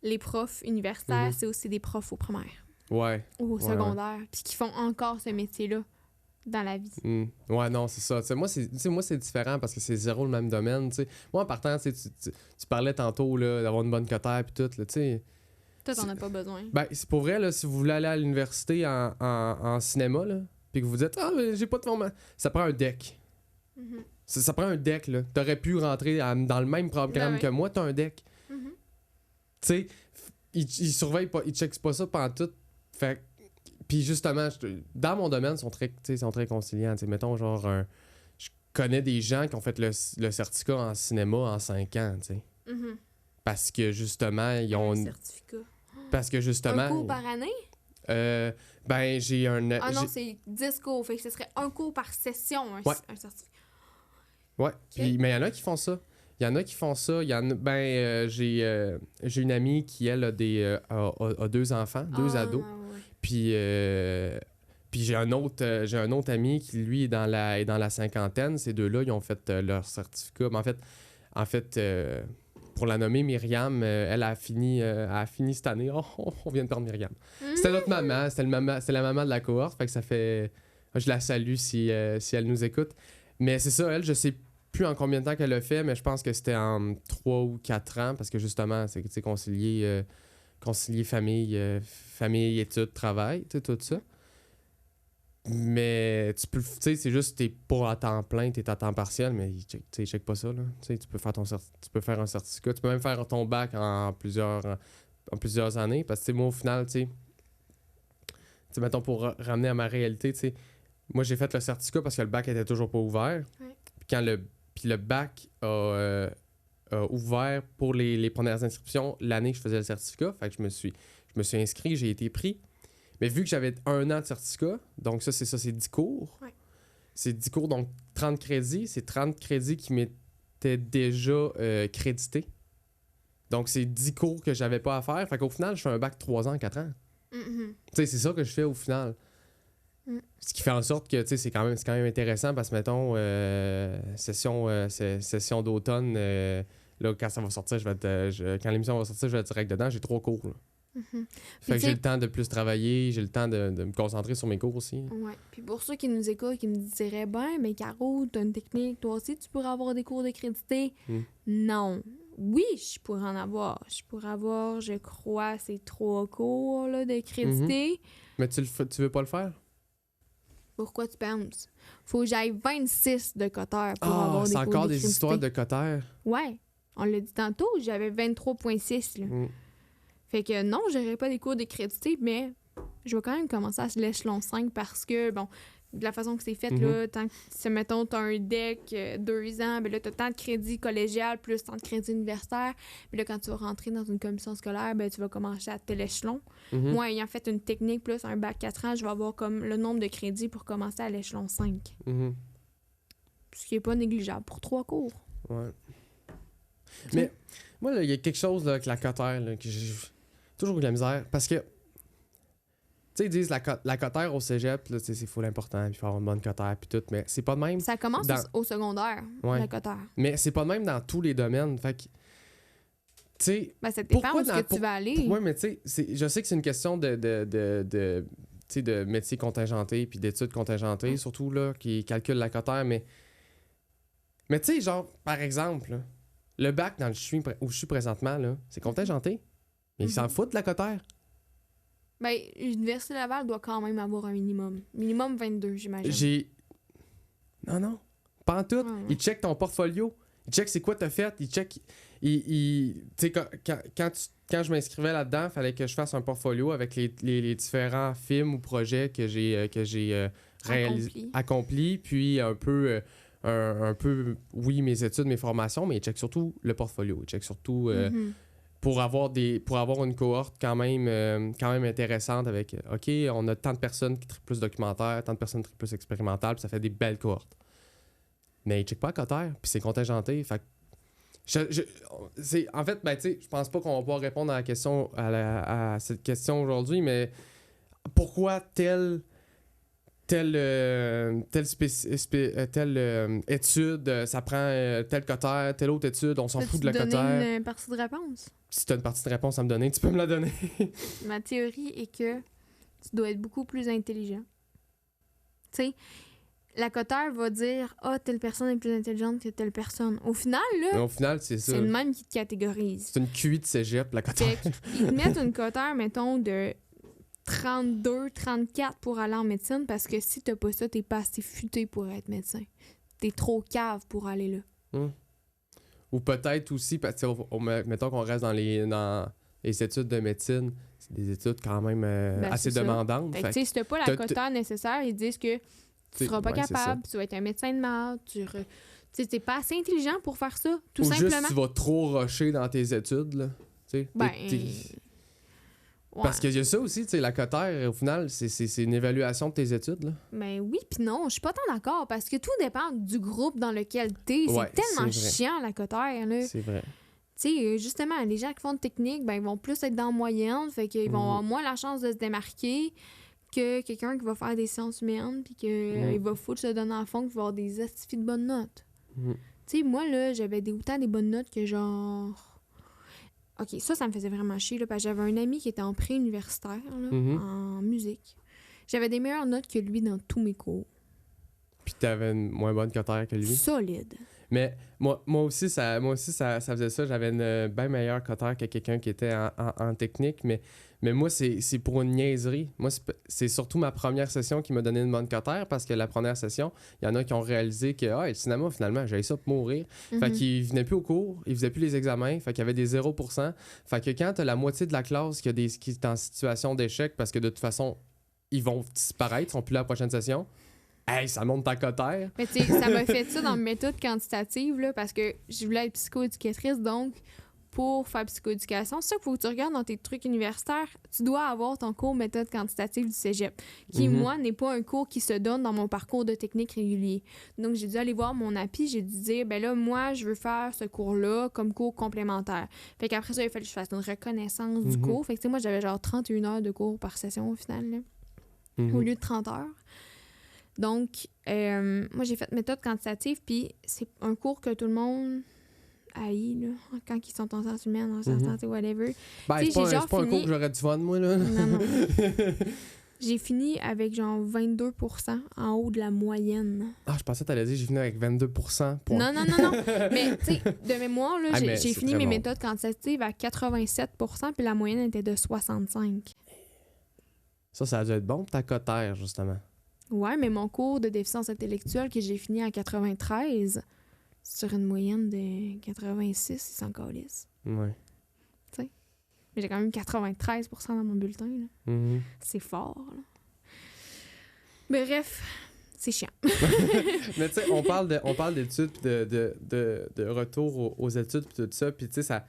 Speaker 2: les profs universitaires, c'est aussi des profs au primaire.
Speaker 1: Ouais.
Speaker 2: Au secondaire. Puis qui font encore ce métier-là dans la vie.
Speaker 1: Ouais, non, c'est ça. Moi, c'est différent parce que c'est zéro le même domaine. T'sais. Moi, en partant, tu parlais tantôt là, d'avoir une bonne cotère puis tout. Là,
Speaker 2: toi, t'en as pas besoin.
Speaker 1: Ben, c'est pour vrai, là, si vous voulez aller à l'université en cinéma, là, puis que vous dites « Ah, mais j'ai pas de formation », ça prend un deck. Ça prend un deck, là. T'aurais pu rentrer dans le même programme que moi, t'as un deck. Tu sais, ils surveillent pas, ils checkent pas ça pendant tout. Fait puis justement, dans mon domaine, ils sont très conciliants. T'sais, mettons, genre, je connais des gens qui ont fait le certificat en cinéma en 5 ans, tu sais. Parce que justement, ils ont...
Speaker 2: Un certificat.
Speaker 1: Parce que justement...
Speaker 2: Un cours par année?
Speaker 1: Ben, j'ai un...
Speaker 2: Ah non, c'est 10 cours. Fait que ce serait un cours par session, un certificat.
Speaker 1: Ouais, puis, mais il y en a qui font ça. J'ai une amie qui, elle, a 2 enfants, 2 ados.
Speaker 2: Ouais.
Speaker 1: Puis j'ai un autre ami qui, lui, est dans la cinquantaine. Ces deux-là, ils ont fait leur certificat. Mais en fait pour la nommer, Myriam, elle a fini cette année. Oh, on vient de perdre Myriam. C'était notre maman. C'était la maman de la cohorte. Fait que ça fait... Je la salue si elle nous écoute. Mais c'est ça, elle, je sais plus en combien de temps qu'elle l'a fait, mais je pense que c'était en 3 ou 4 ans, parce que justement, c'est concilier famille, études, travail, tout ça. Mais tu peux, c'est juste, t'es pas à temps plein, t'es à temps partiel, mais ils checkent pas ça, là. Tu peux faire un certificat, tu peux même faire ton bac en plusieurs années, parce que moi, au final, mettons, pour ramener à ma réalité, moi, j'ai fait le certificat parce que le bac était toujours pas ouvert.
Speaker 2: Ouais.
Speaker 1: Puis le bac a ouvert pour les premières inscriptions l'année que je faisais le certificat. Fait que je me suis inscrit, j'ai été pris. Mais vu que j'avais 1 an de certificat, donc c'est 10 cours.
Speaker 2: Ouais.
Speaker 1: C'est 10 cours, donc 30 crédits. C'est 30 crédits qui m'étaient déjà crédités. Donc c'est 10 cours que j'avais pas à faire. Fait qu'au final, je fais un bac 3 ans, 4 ans. C'est ça que je fais au final. Ce qui fait en sorte que c'est quand même intéressant parce que, mettons, session d'automne, Là, quand ça va sortir, quand l'émission va sortir, je vais être direct dedans. J'ai 3 cours. Là.
Speaker 2: Mm-hmm.
Speaker 1: Fait que j'ai le temps de plus travailler, j'ai le temps de me concentrer sur mes cours aussi.
Speaker 2: Ouais. Puis pour ceux qui nous écoutent, qui me diraient, mais Caro, t'as une technique, toi aussi, tu pourrais avoir des cours de crédité. Non. Oui, je pourrais en avoir. Je pourrais avoir, je crois, ces 3 cours là, de crédité.
Speaker 1: Mais tu veux pas le faire?
Speaker 2: Pourquoi tu penses? Faut que j'aille 26 de cotère pour avoir des cours de crédité.
Speaker 1: C'est encore des histoires de cotère.
Speaker 2: Ouais. On l'a dit tantôt, j'avais 23,6. Fait que non, j'aurais pas des cours de crédité, mais je vais quand même commencer à l'échelon 5 parce que, bon, de la façon que c'est fait, là, tant que, mettons, t'as un deck 2 ans, ben là, t'as tant de crédit collégial plus tant de crédit universitaire. Puis là, quand tu vas rentrer dans une commission scolaire, ben tu vas commencer à tel échelon. Moi, ayant fait une technique plus un bac 4 ans, je vais avoir comme le nombre de crédits pour commencer à l'échelon 5. Ce qui est pas négligeable pour 3 cours.
Speaker 1: Ouais. Mais moi, il y a quelque chose là, avec la cotère là, que j'ai toujours eu de la misère. Parce que, tu sais, ils disent la cotère au cégep, là, c'est full important, puis il faut avoir une bonne cotère, puis tout. Mais c'est pas de même.
Speaker 2: Ça commence au secondaire, la cotère.
Speaker 1: Mais c'est pas de même dans tous les domaines. Fait que, tu sais.
Speaker 2: Ben, ça dépend où est-ce que tu vas aller.
Speaker 1: Oui, mais tu sais, je sais que c'est une question de métier contingenté, puis d'études contingentées, surtout, là, qui calculent la cotère. Mais tu sais, genre, par exemple, là, le bac où je suis présentement, là, c'est contingenté. Mais ils s'en foutent de la cotère.
Speaker 2: Ben, l'Université Laval doit quand même avoir un minimum. Minimum 22, j'imagine.
Speaker 1: Non. Pas en tout. Ils checkent ton portfolio. Ils checkent c'est quoi t'as fait. Ils checkent... Tu sais, quand je m'inscrivais là-dedans, il fallait que je fasse un portfolio avec les différents films ou projets que j'ai accomplis. Puis un peu... oui, mes études, mes formations, mais ils checkent surtout le portfolio. Ils checkent surtout pour avoir une cohorte quand même intéressante avec OK, on a tant de personnes qui traitent plus documentaire, tant de personnes qui traitent plus expérimentales, puis ça fait des belles cohortes. Mais ils checkent pas à cotère, puis c'est contingenté. Fait en fait, ben, tu sais, je pense pas qu'on va pouvoir répondre à cette question aujourd'hui, mais pourquoi telle étude, ça prend telle cotère, telle autre étude, on s'en fout de la cotère.
Speaker 2: Tu peux donner une partie de réponse?
Speaker 1: Si tu as une partie de réponse à me donner, tu peux me la donner.
Speaker 2: Ma théorie est que tu dois être beaucoup plus intelligent. Tu sais, la cotère va dire « Ah, telle personne est plus intelligente que telle personne. » Au final,
Speaker 1: c'est ça.
Speaker 2: C'est le même qui te catégorise.
Speaker 1: C'est une QI de cégep, la cotère.
Speaker 2: Ils te mettent une cotère, mettons, de 32, 34 pour aller en médecine parce que si t'as pas ça, t'es pas assez futé pour être médecin. T'es trop cave pour aller là.
Speaker 1: Ou peut-être aussi, mettons qu'on reste dans les études de médecine, c'est des études quand même assez demandantes.
Speaker 2: Fait que si t'as pas la cotère nécessaire, ils disent que tu seras pas capable, tu vas être un médecin de merde, t'es pas assez intelligent pour faire ça, tout simplement.
Speaker 1: Juste tu vas trop rusher dans tes études, là. Parce qu'il y a ça aussi, tu sais, la cotère, au final, c'est une évaluation de tes études, là.
Speaker 2: Ben oui, puis non, je suis pas tant d'accord, parce que tout dépend du groupe dans lequel t'es. C'est tellement chiant, la cotère, là.
Speaker 1: C'est vrai.
Speaker 2: Tu sais, justement, les gens qui font de technique, ben, ils vont plus être dans la moyenne, fait qu'ils vont avoir moins la chance de se démarquer que quelqu'un qui va faire des sciences humaines, puis qu'il va foutre se donner à fond, qui va avoir des astifies de bonnes notes. Tu sais, moi, là, j'avais autant des bonnes notes que genre... OK, ça me faisait vraiment chier, là, parce que j'avais un ami qui était en pré-universitaire, là, en musique. J'avais des meilleures notes que lui dans tous mes cours.
Speaker 1: Puis t'avais une moins bonne cotère que lui?
Speaker 2: Solide.
Speaker 1: Mais moi aussi, ça faisait ça. J'avais une bien meilleure cotère que quelqu'un qui était en technique, mais moi, c'est pour une niaiserie. Moi, c'est surtout ma première session qui m'a donné une bonne cotère, parce que la première session, il y en a qui ont réalisé que le cinéma, finalement, j'avais ça pour mourir. Fait qu'ils venaient plus au cours, ils faisaient plus les examens, fait qu'il y avait des 0%. Fait que quand t'as la moitié de la classe qui est en situation d'échec, parce que de toute façon, ils vont disparaître, ils sont plus là à la prochaine session, ça monte ta cotère.
Speaker 2: Mais tu sais, ça m'a fait ça dans mes méthodes quantitatives, là, parce que je voulais être psychoéducatrice, donc pour faire psychoéducation, c'est ça qu'il faut que tu regardes dans tes trucs universitaires, tu dois avoir ton cours méthode quantitative du cégep, qui, moi, n'est pas un cours qui se donne dans mon parcours de technique régulier. Donc, j'ai dû aller voir mon API, j'ai dû dire, ben là, moi, je veux faire ce cours-là comme cours complémentaire. Fait qu'après ça, il fallait que je fasse une reconnaissance du cours. Fait que, tu sais, moi, j'avais genre 31 heures de cours par session, au final, là, au lieu de 30 heures. Donc, moi, j'ai fait méthode quantitative, puis c'est un cours que tout le monde haï, là, quand ils sont en sciences humaines, en sciences santé, whatever.
Speaker 1: Ben, c'est pas un cours que j'aurais du fun, moi, là.
Speaker 2: Non. J'ai fini avec genre 22% en haut de la moyenne.
Speaker 1: Ah, je pensais que t'allais dire j'ai fini avec 22%.
Speaker 2: Non. Mais, tu sais, de mémoire, là, j'ai fini mes méthodes quantitatives à 87%, puis la moyenne était de 65%.
Speaker 1: Ça a dû être bon pour ta cotère, justement.
Speaker 2: Ouais, mais mon cours de déficience intellectuelle que j'ai fini à 93, sur une moyenne de 86, ils s'en calissent.
Speaker 1: Ouais.
Speaker 2: Tu sais. Mais j'ai quand même 93% dans mon bulletin, là.
Speaker 1: Mm-hmm.
Speaker 2: C'est fort, là. Bref, c'est chiant.
Speaker 1: Mais tu sais, on parle d'études puis de retour aux études puis tout ça, puis tu sais, ça...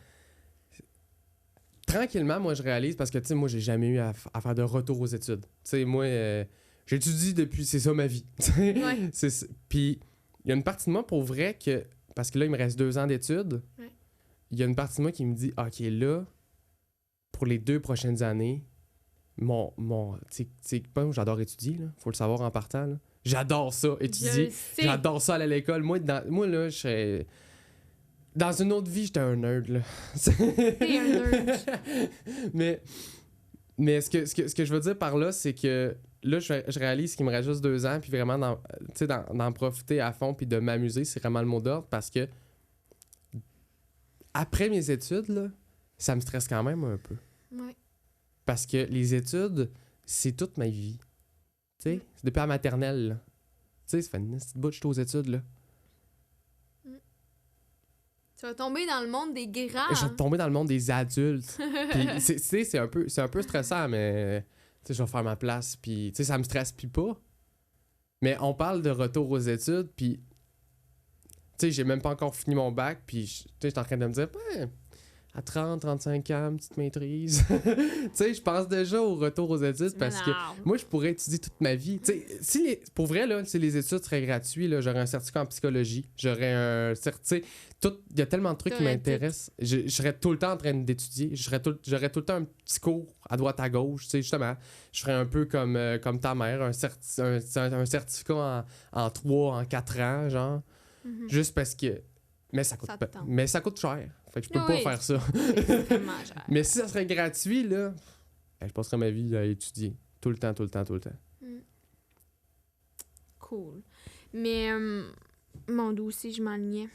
Speaker 1: Tranquillement, moi, je réalise, parce que, tu sais, moi, j'ai jamais eu à faire de retour aux études. Tu sais, moi, j'étudie depuis... C'est ça, ma vie.
Speaker 2: Ouais.
Speaker 1: Puis, il y a une partie de moi, pour vrai, que... Parce que là, il me reste 2 ans d'études.
Speaker 2: Ouais.
Speaker 1: Il y a une partie de moi qui me dit, OK, là, pour les 2 prochaines années, tu sais, j'adore étudier, là. Faut le savoir en partant, là. J'adore ça, étudier. J'adore ça aller à l'école. Moi, là, je serais... Dans une autre vie, j'étais un nerd, là.
Speaker 2: T'es un nerd.
Speaker 1: mais ce que je veux dire par là, c'est que là, je réalise qu'il me reste juste 2 ans, puis vraiment d'en profiter à fond, puis de m'amuser, c'est vraiment le mot d'ordre, parce que après mes études, là, ça me stresse quand même un peu.
Speaker 2: Ouais.
Speaker 1: Parce que les études, c'est toute ma vie. Tu sais, c'est depuis la maternelle, là. Tu sais, ça fait une petite bout que je suis aux études, là.
Speaker 2: Tu vas tomber dans le monde des grands.
Speaker 1: Je vais tomber dans le monde des adultes. Puis, c'est un peu stressant, mais tu sais, je vais faire ma place. Puis, tu sais, ça me stresse puis pas. Mais on parle de retour aux études, puis, tu sais, j'ai même pas encore fini mon bac, puis, tu sais, j'étais en train de me dire, ben, à 30, 35 ans, petite maîtrise. Tu sais, je pense déjà au retour aux études parce que moi, je pourrais étudier toute ma vie. Tu sais, pour vrai, là, si les études seraient gratuites, là, j'aurais un certificat en psychologie, j'aurais un certificat. Il y a tellement de trucs qui m'intéressent. Je serais tout le temps en train d'étudier. J'aurais tout le temps un petit cours à droite, à gauche. Tu sais, justement, je ferais un peu comme ta mère, un certificat en 3, en 4 ans, genre. Mm-hmm. Juste parce que... Mais ça coûte cher. Fait que je peux pas faire ça. Mais si ça serait gratuit, là, je passerais ma vie à étudier. Tout le temps.
Speaker 2: Cool. Mais, mon doux, si je m'enlignais.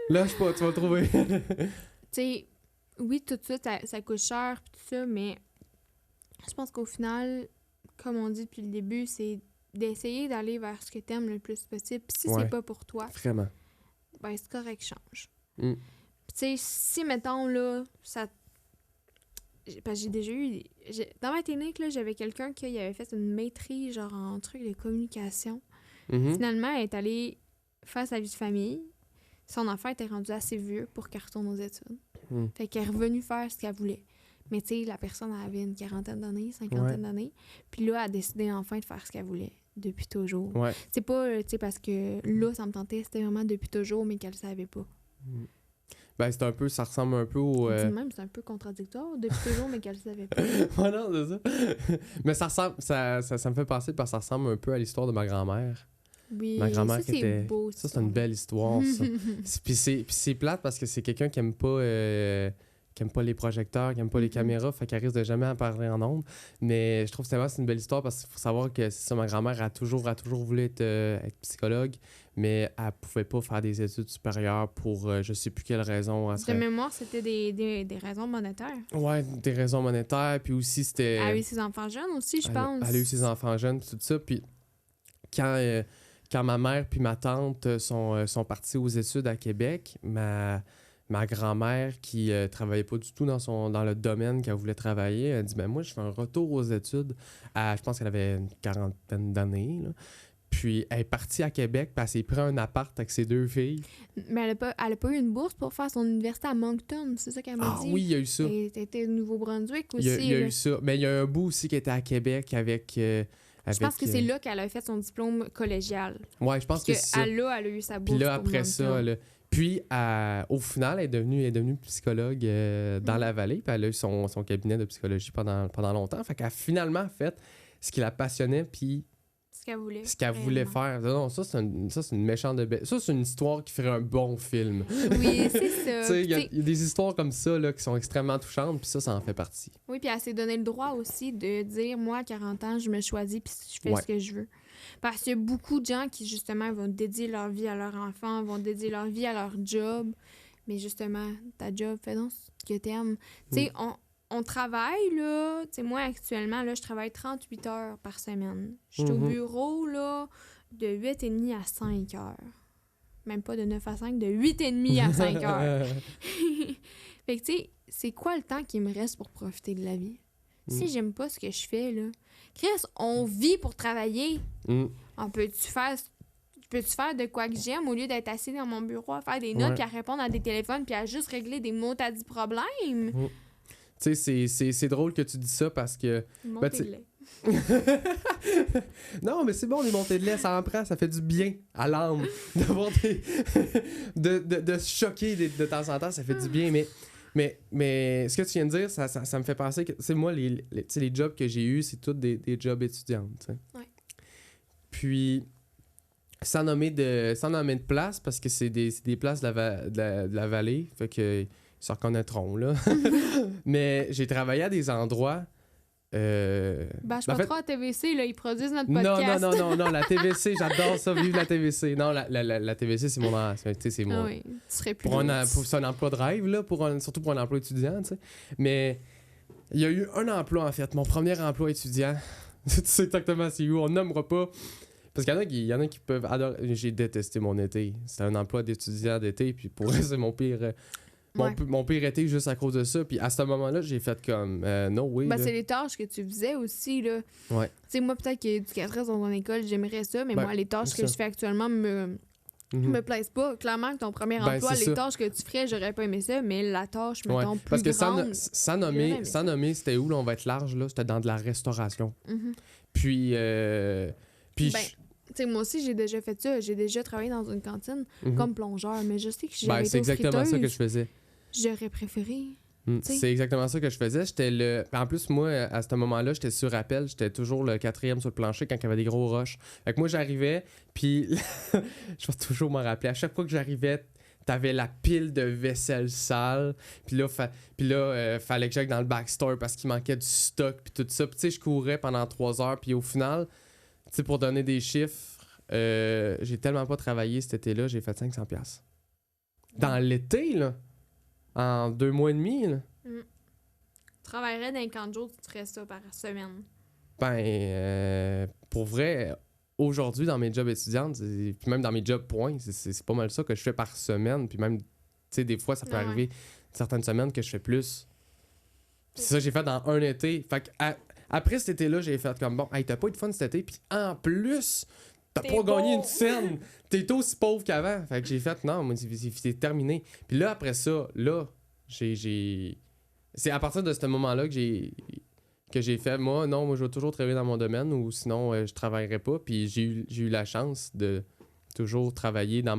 Speaker 1: Lâche pas, tu vas le trouver.
Speaker 2: Tu sais, oui, tout ça, ça coûte cher, pis tout ça, mais je pense qu'au final, comme on dit depuis le début, c'est d'essayer d'aller vers ce que t'aimes le plus possible. Puis si c'est pas pour toi,
Speaker 1: vraiment,
Speaker 2: ben c'est correct, change.
Speaker 1: Puis
Speaker 2: tu sais, si, mettons, là, ça... Parce que j'ai déjà eu... Dans ma technique, là, j'avais quelqu'un qui avait fait une maîtrise, genre, en truc de communication. Finalement, elle est allée faire sa vie de famille. Son enfant était rendu assez vieux pour qu'elle retourne aux études. Fait qu'elle est revenue faire ce qu'elle voulait. Mais tu sais, la personne avait une 40aine d'années, 50aine d'années. Puis là, elle a décidé enfin de faire ce qu'elle voulait. Depuis toujours.
Speaker 1: Ouais.
Speaker 2: C'est pas, tu sais, parce que là, ça me tentait, c'était vraiment depuis toujours, mais qu'elle le savait pas.
Speaker 1: Ben, c'est un peu, ça ressemble un peu au...
Speaker 2: Même, c'est un peu contradictoire, depuis toujours, mais qu'elle le savait pas.
Speaker 1: Ouais, non, c'est ça. Mais ça ressemble, ça me fait penser parce que ça ressemble un peu à l'histoire de ma grand-mère.
Speaker 2: Oui,
Speaker 1: ma grand-mère
Speaker 2: ça,
Speaker 1: qui était...
Speaker 2: beau.
Speaker 1: Ça, c'est une belle histoire, ça. Puis c'est plate parce que c'est quelqu'un qui aime pas les projecteurs, qui aime pas les caméras, fait qu'elle risque de jamais en parler en ondes. Mais je trouve que c'est une belle histoire parce qu'il faut savoir que ça, ma grand-mère a toujours voulu être psychologue, mais elle pouvait pas faire des études supérieures pour je sais plus quelle raison.
Speaker 2: De mémoire, c'était des raisons monétaires.
Speaker 1: Ouais, des raisons monétaires, puis aussi c'était...
Speaker 2: Elle a eu ses enfants jeunes aussi, je pense.
Speaker 1: Elle a eu ses enfants jeunes, puis tout ça, puis quand ma mère puis ma tante sont partis aux études à Québec, ma grand-mère, qui travaillait pas du tout dans le domaine qu'elle voulait travailler, elle dit « Ben moi, je fais un retour aux études. » Je pense qu'elle avait une 40aine d'années, là. Puis elle est partie à Québec, puis elle s'est pris un appart avec ses 2 filles.
Speaker 2: Mais elle a pas eu une bourse pour faire son université à Moncton, c'est ça qu'elle m'a dit?
Speaker 1: Ah oui, il y a eu ça.
Speaker 2: Elle était au Nouveau-Brunswick aussi.
Speaker 1: Il y a eu ça. Mais il y a un bout aussi qui était à Québec avec...
Speaker 2: je pense que c'est là qu'elle a fait son diplôme collégial.
Speaker 1: Ouais, je pense que c'est ça.
Speaker 2: Elle a eu sa bourse.
Speaker 1: Puis là, après ça, puis au final, elle est devenue psychologue dans la vallée, puis elle a eu son cabinet de psychologie pendant longtemps. Fait qu'elle a finalement fait ce qui la passionnait, puis
Speaker 2: Ce qu'elle
Speaker 1: voulait faire. Non, ça, c'est une méchante de bête. Ça, c'est une histoire qui ferait un bon film.
Speaker 2: Oui, c'est ça.
Speaker 1: Tu sais, il y a des histoires comme ça là, qui sont extrêmement touchantes, puis ça en fait partie.
Speaker 2: Oui, puis elle s'est donné le droit aussi de dire, moi, à 40 ans, je me choisis, puis je fais ce que je veux. Parce qu'il y a beaucoup de gens qui, justement, vont dédier leur vie à leur enfant, vont dédier leur vie à leur job. Mais justement, ta job, fais donc ce que t'aimes. Tu sais, on travaille, là, tu sais, moi, actuellement, là, je travaille 38 heures par semaine. Je suis au bureau, là, de 8h30 à 5 heures. Même pas de 9 à 5, de 8h30 à 5 heures. Fait que, tu sais, c'est quoi le temps qui me reste pour profiter de la vie? Si j'aime pas ce que je fais, là, Chris, on vit pour travailler. On peut-tu faire de quoi que j'aime au lieu d'être assis dans mon bureau à faire des notes puis à répondre à des téléphones puis à juste régler des mots à 10 problèmes?
Speaker 1: Tu sais, c'est drôle que tu dis ça parce que...
Speaker 2: Montée de lait.
Speaker 1: Non, mais c'est bon, les montées de lait, ça en prend, ça fait du bien à l'âme d'avoir de se choquer de temps en temps, ça fait du bien, mais ce que tu viens de dire, ça me fait penser que, tu sais, moi, les jobs que j'ai eus, c'est tous des jobs étudiantes, tu sais.
Speaker 2: Ouais.
Speaker 1: Puis, sans nommer de place, parce que c'est des places de la vallée, fait que ils se reconnaîtront, là. Mais j'ai travaillé à des endroits...
Speaker 2: Bâche pas trop à TVC, là, ils produisent notre podcast.
Speaker 1: Non, la TVC, j'adore ça, vive la TVC. Non, la TVC, c'est mon... c'est mon...
Speaker 2: Ah oui, tu serais plus
Speaker 1: c'est un emploi de rêve, là, surtout pour un emploi étudiant, tu sais. Mais il y a eu un emploi, en fait, mon premier emploi étudiant. Tu sais exactement c'est où, on nommera pas. Parce qu'il y en a qui peuvent adorer... J'ai détesté mon été. C'était un emploi d'étudiant d'été, puis pour eux, c'est mon pire... Mon pire été juste à cause de ça. Puis à ce moment-là, j'ai fait comme no way.
Speaker 2: Ben, c'est les tâches que tu faisais aussi, là.
Speaker 1: Ouais.
Speaker 2: Tu sais, moi, peut-être qu'éducatrice dans ton école, j'aimerais ça, mais moi, les tâches que je fais actuellement me plaisent pas. Clairement, que ton premier emploi, les tâches que tu ferais, j'aurais pas aimé ça, mais la tâche, mettons, plus
Speaker 1: parce que
Speaker 2: grande...
Speaker 1: sans nommer, c'était où, là, on va être large, là? C'était dans de la restauration. Puis...
Speaker 2: tu sais, moi aussi, j'ai déjà fait ça. J'ai déjà travaillé dans une cantine comme plongeur, mais je sais que j'avais été
Speaker 1: c'est exactement ça que je faisais.
Speaker 2: J'aurais préféré.
Speaker 1: C'est exactement ça que je faisais. En plus, moi, à ce moment-là, j'étais sur appel. J'étais toujours le 4e sur le plancher quand il y avait des gros rushs. Fait que moi, j'arrivais, puis je vais toujours m'en rappeler. À chaque fois que j'arrivais, t'avais la pile de vaisselle sale. Puis là, fallait que j'aille dans le backstore parce qu'il manquait du stock, puis tout ça. Puis tu sais, je courais pendant 3 heures. Puis au final, tu sais, pour donner des chiffres, j'ai tellement pas travaillé cet été-là, j'ai fait 500$. Dans l'été, là. En 2 mois et demi, là.
Speaker 2: Tu travaillerais dans 50 jours, tu ferais ça par semaine.
Speaker 1: Pour vrai, aujourd'hui, dans mes jobs étudiantes, puis même dans mes jobs points, c'est pas mal ça que je fais par semaine. Puis même, tu sais, des fois, ça peut arriver certaines semaines que je fais plus. Puis c'est ça que j'ai fait dans un été. Fait que après cet été-là, j'ai fait comme, bon, hey, t'as pas eu de fun cet été, puis en plus... T'as pas gagné une scène. T'es aussi pauvre qu'avant. Fait que j'ai fait, non, moi, c'est terminé. Puis là, après ça, là, j'ai... C'est à partir de ce moment-là que j'ai fait, moi, je vais toujours travailler dans mon domaine ou sinon, je travaillerai pas. Puis j'ai eu la chance de toujours travailler dans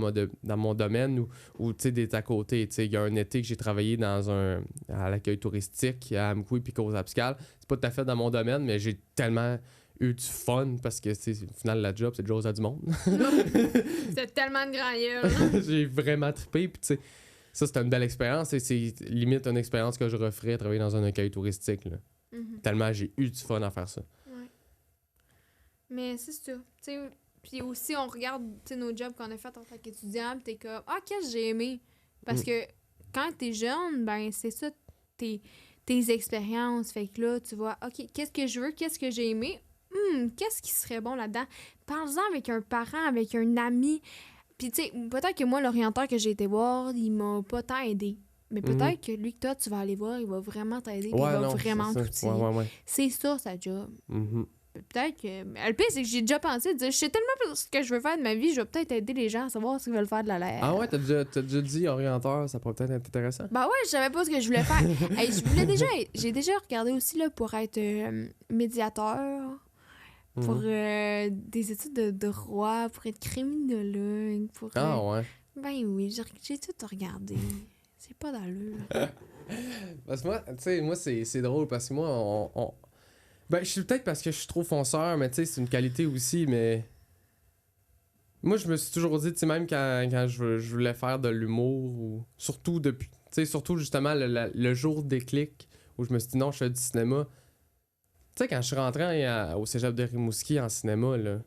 Speaker 1: mon domaine ou tu sais, d'être à côté. Tu sais, il y a un été que j'ai travaillé à l'accueil touristique à Amkoui puis Cause-Abscal. C'est pas tout à fait dans mon domaine, mais j'ai tellement... eu du fun parce que au final la job c'est de jouer à du monde.
Speaker 2: C'est tellement de grand gueule.
Speaker 1: J'ai vraiment trippé puis tu sais ça c'était une belle expérience et c'est limite une expérience que je referais à travailler dans un accueil touristique là. Tellement j'ai eu du fun à faire ça.
Speaker 2: Ouais. Mais c'est ça, tu sais, puis aussi on regarde nos jobs qu'on a fait en tant qu'étudiant, puis t'es comme qu'est-ce que j'ai aimé parce que quand t'es jeune, ben c'est ça tes expériences, fait que là tu vois OK, qu'est-ce que je veux, qu'est-ce que j'ai aimé. Qu'est-ce qui serait bon là-dedans? Parle-en avec un parent, avec un ami. Puis, tu sais, peut-être que moi, l'orienteur que j'ai été voir, il m'a pas tant aidé. Mais peut-être que lui, que toi, tu vas aller voir, il va vraiment t'aider. Il va vraiment t'outiller. C'est ça, sa job. Peut-être que... Le pire, c'est que j'ai déjà pensé de dire, je sais tellement ce que je veux faire de ma vie, je vais peut-être aider les gens à savoir ce qu'ils veulent faire de la lettre.
Speaker 1: Ah ouais, t'as déjà dit orienteur, ça pourrait peut-être être intéressant.
Speaker 2: Ben ouais, je savais pas ce que je voulais faire. J'ai déjà regardé aussi là, pour être médiateur. Pour des études de droit, pour être criminologue, pour...
Speaker 1: ouais?
Speaker 2: Ben oui, j'ai tout regardé. C'est pas d'allure.
Speaker 1: Parce que moi, tu sais, c'est drôle parce que moi, Ben, je suis peut-être parce que je suis trop fonceur, mais tu sais, c'est une qualité aussi, mais... Moi, je me suis toujours dit, tu sais, même quand je voulais faire de l'humour, ou surtout depuis... Tu sais, surtout justement le jour déclic, où je me suis dit non, je fais du cinéma. Tu sais, quand je suis rentré au cégep de Rimouski en cinéma, là,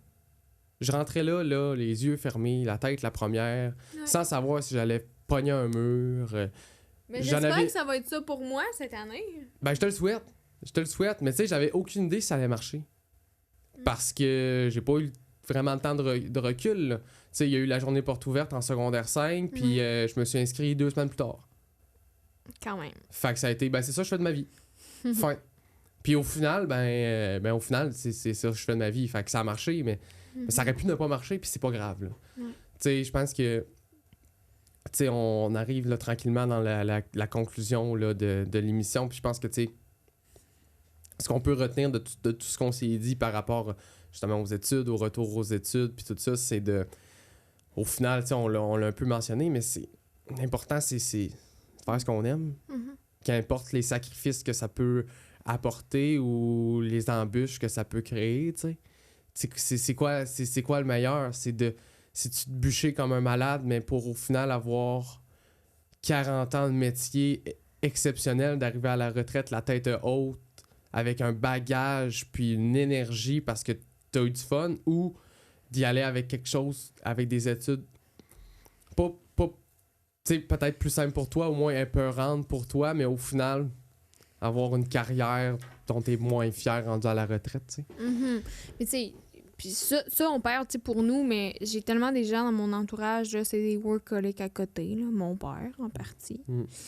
Speaker 1: je rentrais là, les yeux fermés, la tête la première, sans savoir si j'allais pogner un mur.
Speaker 2: Mais j'espère que ça va être ça pour moi cette année.
Speaker 1: Ben, je te le souhaite. Je te le souhaite. Mais tu sais, j'avais aucune idée si ça allait marcher. Parce que j'ai pas eu vraiment le temps de recul. Tu sais, il y a eu la journée porte ouverte en secondaire 5, puis je me suis inscrit 2 semaines plus tard.
Speaker 2: Quand même.
Speaker 1: Fait que ça a été, ben c'est ça que je fais de ma vie. Fin. Puis au final, au final, c'est ça que je fais de ma vie. Fait que ça a marché, mais ça aurait pu ne pas marcher, puis c'est pas grave, là. Tu sais, je pense que, tu sais, on arrive là, tranquillement dans la conclusion là, de l'émission, puis je pense que, tu sais, ce qu'on peut retenir de tout ce qu'on s'est dit par rapport justement aux études, au retour aux études, puis tout ça, c'est de... Au final, tu sais, on l'a un peu mentionné, mais c'est... L'important, c'est faire ce qu'on aime. Qu'importe les sacrifices que ça peut apporter ou les embûches que ça peut créer, tu sais. C'est quoi le meilleur? C'est tu te bûcher comme un malade, mais pour au final avoir 40 ans de métier exceptionnel, d'arriver à la retraite la tête haute, avec un bagage puis une énergie parce que t'as eu du fun, ou d'y aller avec quelque chose, avec des études pas tu sais, peut-être plus simple pour toi, au moins épeurante pour toi, mais au final avoir une carrière dont t'es moins fier rendu à la retraite, tu sais.
Speaker 2: Mais tu sais, puis ça on perd, tu sais, pour nous, mais j'ai tellement des gens dans mon entourage, là, c'est des workaholics à côté, là, mon père en partie.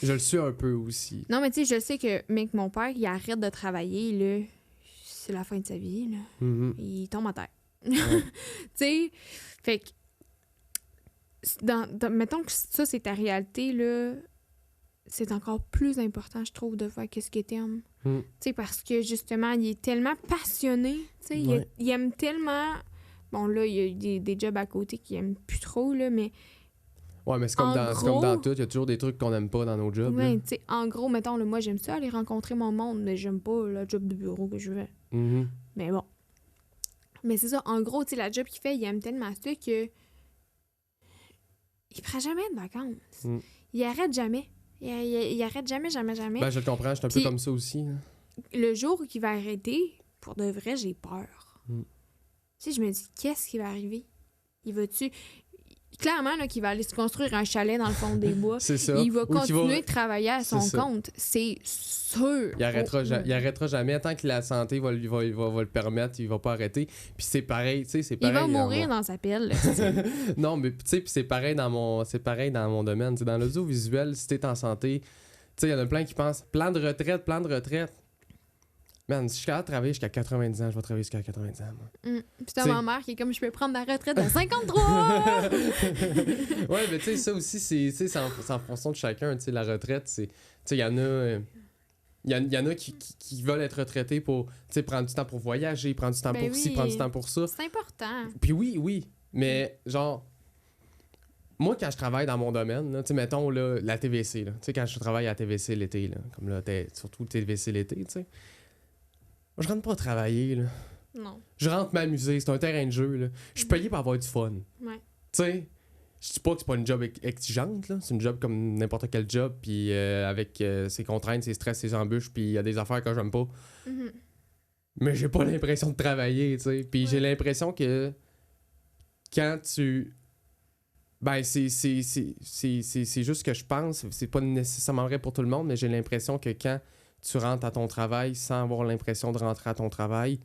Speaker 1: Je le suis un peu aussi.
Speaker 2: Non, mais tu sais, je sais que, mec, mon père, il arrête de travailler, là, c'est la fin de sa vie, là. Il tombe à terre. Tu sais, fait que, mettons que ça, c'est ta réalité, là, c'est encore plus important, je trouve, de faire qu'est-ce que t'aimes. Tu sais, parce que, justement, il est tellement passionné, tu sais, il aime tellement... Bon, là, il y a des jobs à côté qu'il aime plus trop, là, mais...
Speaker 1: Ouais, mais c'est comme dans tout, il y a toujours des trucs qu'on aime pas dans nos jobs.
Speaker 2: Ouais, tu sais, en gros, mettons, là, moi, j'aime ça, aller rencontrer mon monde, mais j'aime pas le job de bureau que je fais. Mais bon. Mais c'est ça, en gros, tu sais, la job qu'il fait, il aime tellement ça que... Il prend jamais de vacances. Il arrête jamais. Il arrête jamais.
Speaker 1: Ben, je le comprends, je suis un peu comme ça aussi. Là.
Speaker 2: Le jour qu'il va arrêter, pour de vrai, j'ai peur. Tu sais, je me dis, qu'est-ce qui va arriver? Il va-tu... Clairement, là, qu'il va aller se construire un chalet dans le fond des bois.
Speaker 1: C'est ça.
Speaker 2: Il va continuer de travailler à son compte. C'est sûr.
Speaker 1: Il arrêtera jamais. Tant que la santé va le permettre, il va pas arrêter. Puis c'est pareil, tu sais, c'est pareil.
Speaker 2: Il va mourir dans sa pelle.
Speaker 1: Non, mais tu sais, puis c'est pareil dans mon domaine. T'sais, dans l'audiovisuel, si t'es en santé, tu sais, il y en a plein qui pensent plan de retraite. Man, si je suis capable de travailler jusqu'à 90 ans, je vais travailler jusqu'à 90 ans, moi.
Speaker 2: Puis t'as ma mère qui est comme, je peux prendre la retraite à 53!
Speaker 1: Ouais, mais tu sais, ça aussi, c'est en fonction de chacun. Tu sais, la retraite, c'est... Tu sais, il y en a... Il y en a qui veulent être retraités pour prendre du temps pour voyager, prendre du temps pour ci, prendre du temps pour ça.
Speaker 2: C'est important.
Speaker 1: Puis oui. Mais genre... Moi, quand je travaille dans mon domaine, tu sais, mettons, là, la TVC, là. Tu sais, quand je travaille à la TVC l'été, là, comme là, surtout TVC l'été, tu sais... Je rentre pas travailler, là.
Speaker 2: Non.
Speaker 1: Je rentre m'amuser, c'est un terrain de jeu, là. Je suis payé pour avoir du fun.
Speaker 2: Ouais.
Speaker 1: Tu sais, je dis pas que c'est pas une job exigeante, là. C'est une job comme n'importe quel job, puis avec ses contraintes, ses stress, ses embûches, puis il y a des affaires que j'aime pas. Mais j'ai pas l'impression de travailler, tu sais. Puis j'ai l'impression que quand tu... Ben, c'est juste ce que je pense. C'est pas nécessairement vrai pour tout le monde, mais j'ai l'impression que quand tu rentres à ton travail sans avoir l'impression de rentrer à ton travail...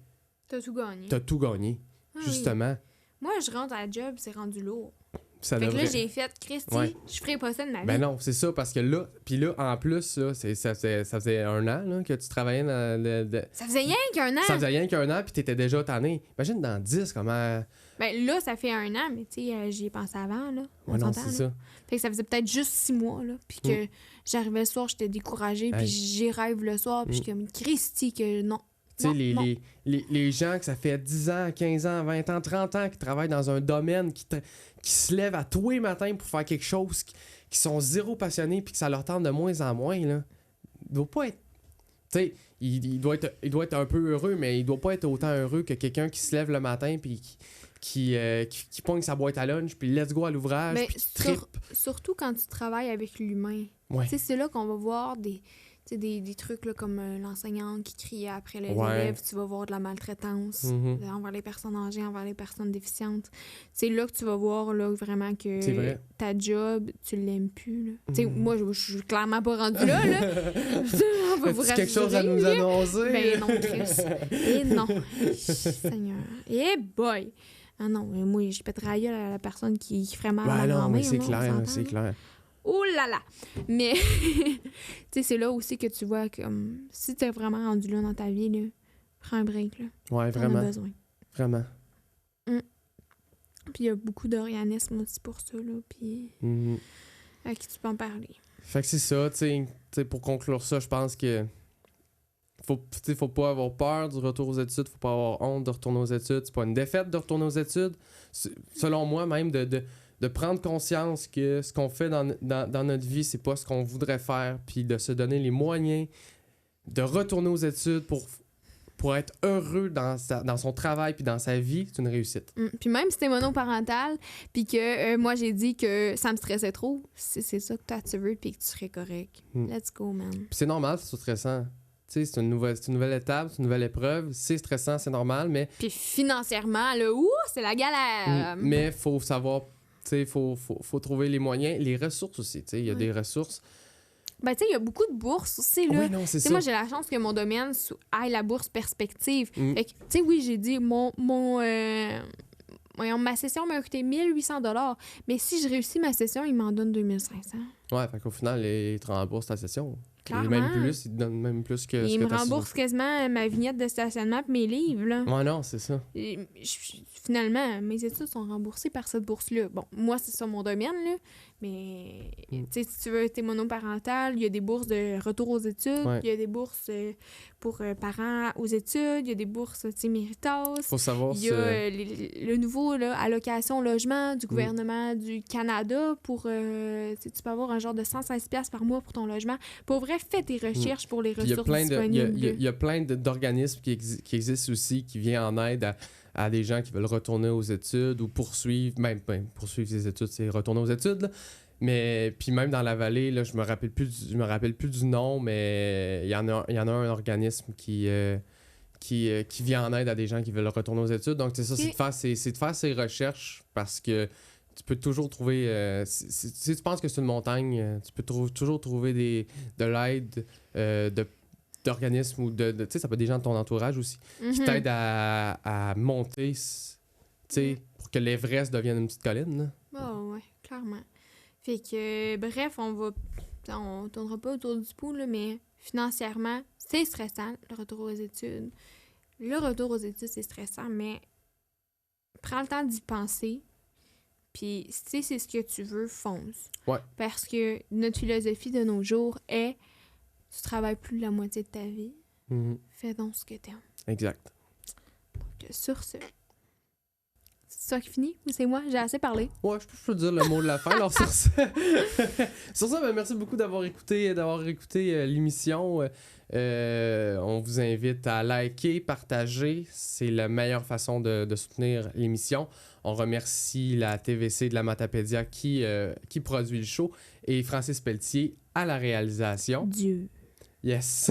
Speaker 2: T'as tout gagné.
Speaker 1: T'as tout gagné, justement.
Speaker 2: Oui. Moi, je rentre à la job, c'est rendu lourd.
Speaker 1: Ça
Speaker 2: fait que là, j'ai fait, Christy, je ferai pas ça de ma vie.
Speaker 1: Ben non, c'est ça, parce que là... Puis là, en plus, là, ça faisait 1 an là, que tu travaillais dans...
Speaker 2: Ça faisait rien qu'un an!
Speaker 1: Ça faisait rien qu'un an, puis t'étais déjà tanné. Imagine dans 10, comment...
Speaker 2: Ben là, ça fait 1 an, mais tu sais, j'y ai pensé avant, là.
Speaker 1: Ouais, non, c'est ça.
Speaker 2: Fait que ça faisait peut-être juste 6 mois, là. Puis que j'arrivais le soir, j'étais découragée, puis j'y rêve le soir, puis je suis comme, Christy, que non.
Speaker 1: Tu sais, les gens que ça fait 10 ans, 15 ans, 20 ans, 30 ans qui travaillent dans un domaine, qui se lèvent à tous les matins pour faire quelque chose, qui sont zéro passionnés, puis que ça leur tente de moins en moins, là. Il sais, il doit être un peu heureux, mais il doit pas être autant heureux que quelqu'un qui se lève le matin puis qui pogne sa boîte à lunch, puis let's go à l'ouvrage, puis
Speaker 2: surtout quand tu travailles avec l'humain.
Speaker 1: Ouais.
Speaker 2: C'est là qu'on va voir des trucs là, comme l'enseignante qui criait après les élèves, tu vas voir de la maltraitance envers les personnes âgées, envers les personnes déficientes. C'est là que tu vas voir là, vraiment que ta job, tu l'aimes plus. Moi, je suis clairement pas rendue là. On va vous rassurer,
Speaker 1: quelque chose à nous annoncer?
Speaker 2: Ben non, Chris. Et non. Seigneur. Et boy! Ah non, moi, je pèterais la gueule à la personne qui ferait mal à ma grand-mère.
Speaker 1: C'est clair.
Speaker 2: Oh là là! Mais, tu sais, c'est là aussi que tu vois que si t'es vraiment rendu là dans ta vie, là, prends un break, là.
Speaker 1: Ouais, vraiment.
Speaker 2: T'en as besoin.
Speaker 1: Vraiment.
Speaker 2: Puis il y a beaucoup d'organismes aussi pour ça, là, puis à qui tu peux en parler.
Speaker 1: Fait que c'est ça, tu sais, pour conclure ça, je pense que faut pas avoir peur du retour aux études, faut pas avoir honte de retourner aux études. C'est pas une défaite de retourner aux études. Selon moi, même de prendre conscience que ce qu'on fait dans notre vie, c'est pas ce qu'on voudrait faire, puis de se donner les moyens de retourner aux études pour être heureux dans son travail puis dans sa vie, c'est une réussite.
Speaker 2: Puis même si t'es monoparental, puis que moi j'ai dit que ça me stressait trop, c'est ça que toi tu veux, puis que tu serais correct. Let's go, man.
Speaker 1: Puis c'est normal, c'est stressant. Tu sais, c'est une nouvelle étape, c'est une nouvelle épreuve. C'est stressant, c'est normal, mais...
Speaker 2: Puis financièrement, là, c'est la galère!
Speaker 1: Mais faut savoir... Tu sais, faut trouver les moyens, les ressources aussi. Tu sais, il y a des ressources.
Speaker 2: Ben, tu sais, il y a beaucoup de bourses aussi, là.
Speaker 1: Oui, non, c'est ça.
Speaker 2: Moi, j'ai la chance que mon domaine ait la bourse perspective. Fait que, tu sais, oui, j'ai dit, ma session m'a coûté 1800 $. Mais si je réussis ma session, il m'en donne 2500.
Speaker 1: Ouais, fait qu'au final, il te rembourse ta session.
Speaker 2: Clairement.
Speaker 1: Et même plus, il te donne même plus que
Speaker 2: il me rembourse quasiment ma vignette de stationnement et mes livres, là.
Speaker 1: Ouais, non, c'est ça.
Speaker 2: Finalement, mes études sont remboursées par cette bourse-là. Bon, moi, c'est ça mon domaine, là. Mais, tu sais, si tu veux, t'es monoparental, il y a des bourses de retour aux études, il y a des bourses pour parents aux études, il y a des bourses, tu sais, Méritos.
Speaker 1: Faut savoir
Speaker 2: il y a le nouveau, là, allocation logement du gouvernement du Canada pour, tu peux avoir un genre de 116$ par mois pour ton logement. Pour vrai, fais tes recherches pour les ressources disponibles.
Speaker 1: Il y a plein d'organismes qui existent aussi, qui viennent en aide à des gens qui veulent retourner aux études ou poursuivre ses études, c'est retourner aux études, là. Mais puis même dans la vallée, là, je me rappelle plus du nom, mais il y en a un organisme qui vient en aide à des gens qui veulent retourner aux études. Donc c'est ça, c'est de faire ses recherches, parce que tu peux toujours trouver... si tu penses que c'est une montagne, tu peux toujours trouver de l'aide d'organismes ou tu sais, ça peut être des gens de ton entourage aussi, qui t'aident à monter, tu sais, pour que l'Everest devienne une petite colline.
Speaker 2: Oh, ouais, clairement. Fait que, bref, on tournera pas autour du pot, là, mais financièrement, c'est stressant, le retour aux études. Le retour aux études, c'est stressant, mais prends le temps d'y penser. Puis, si c'est ce que tu veux, fonce. Ouais. Parce que notre philosophie de nos jours est: tu travailles plus la moitié de ta vie. Fais donc ce que t'aimes.
Speaker 1: Exact.
Speaker 2: Donc, sur ce, c'est ça qui finit ou c'est moi? J'ai assez parlé.
Speaker 1: Ouais, je peux dire le mot de la fin. Alors, sur ça, ben, merci beaucoup d'avoir écouté l'émission. On vous invite à liker, partager. C'est la meilleure façon de soutenir l'émission. On remercie la TVC de la Matapédia qui produit le show et Francis Pelletier à la réalisation.
Speaker 2: Dieu.
Speaker 1: Yes.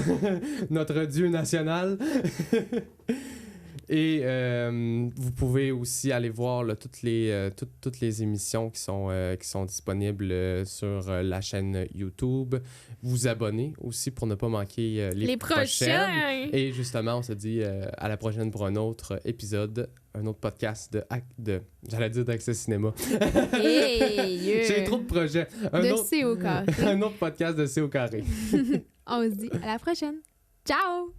Speaker 1: Notre Dieu national. Et vous pouvez aussi aller voir là, toutes les émissions qui sont disponibles sur la chaîne YouTube. Vous abonner aussi pour ne pas manquer les prochaines. Et justement, on se dit à la prochaine pour un autre épisode, un autre podcast j'allais dire d'Accès Cinéma. Hey, j'ai trop de projets.
Speaker 2: C au carré.
Speaker 1: Un autre podcast de C au carré.
Speaker 2: On se dit à la prochaine. Ciao!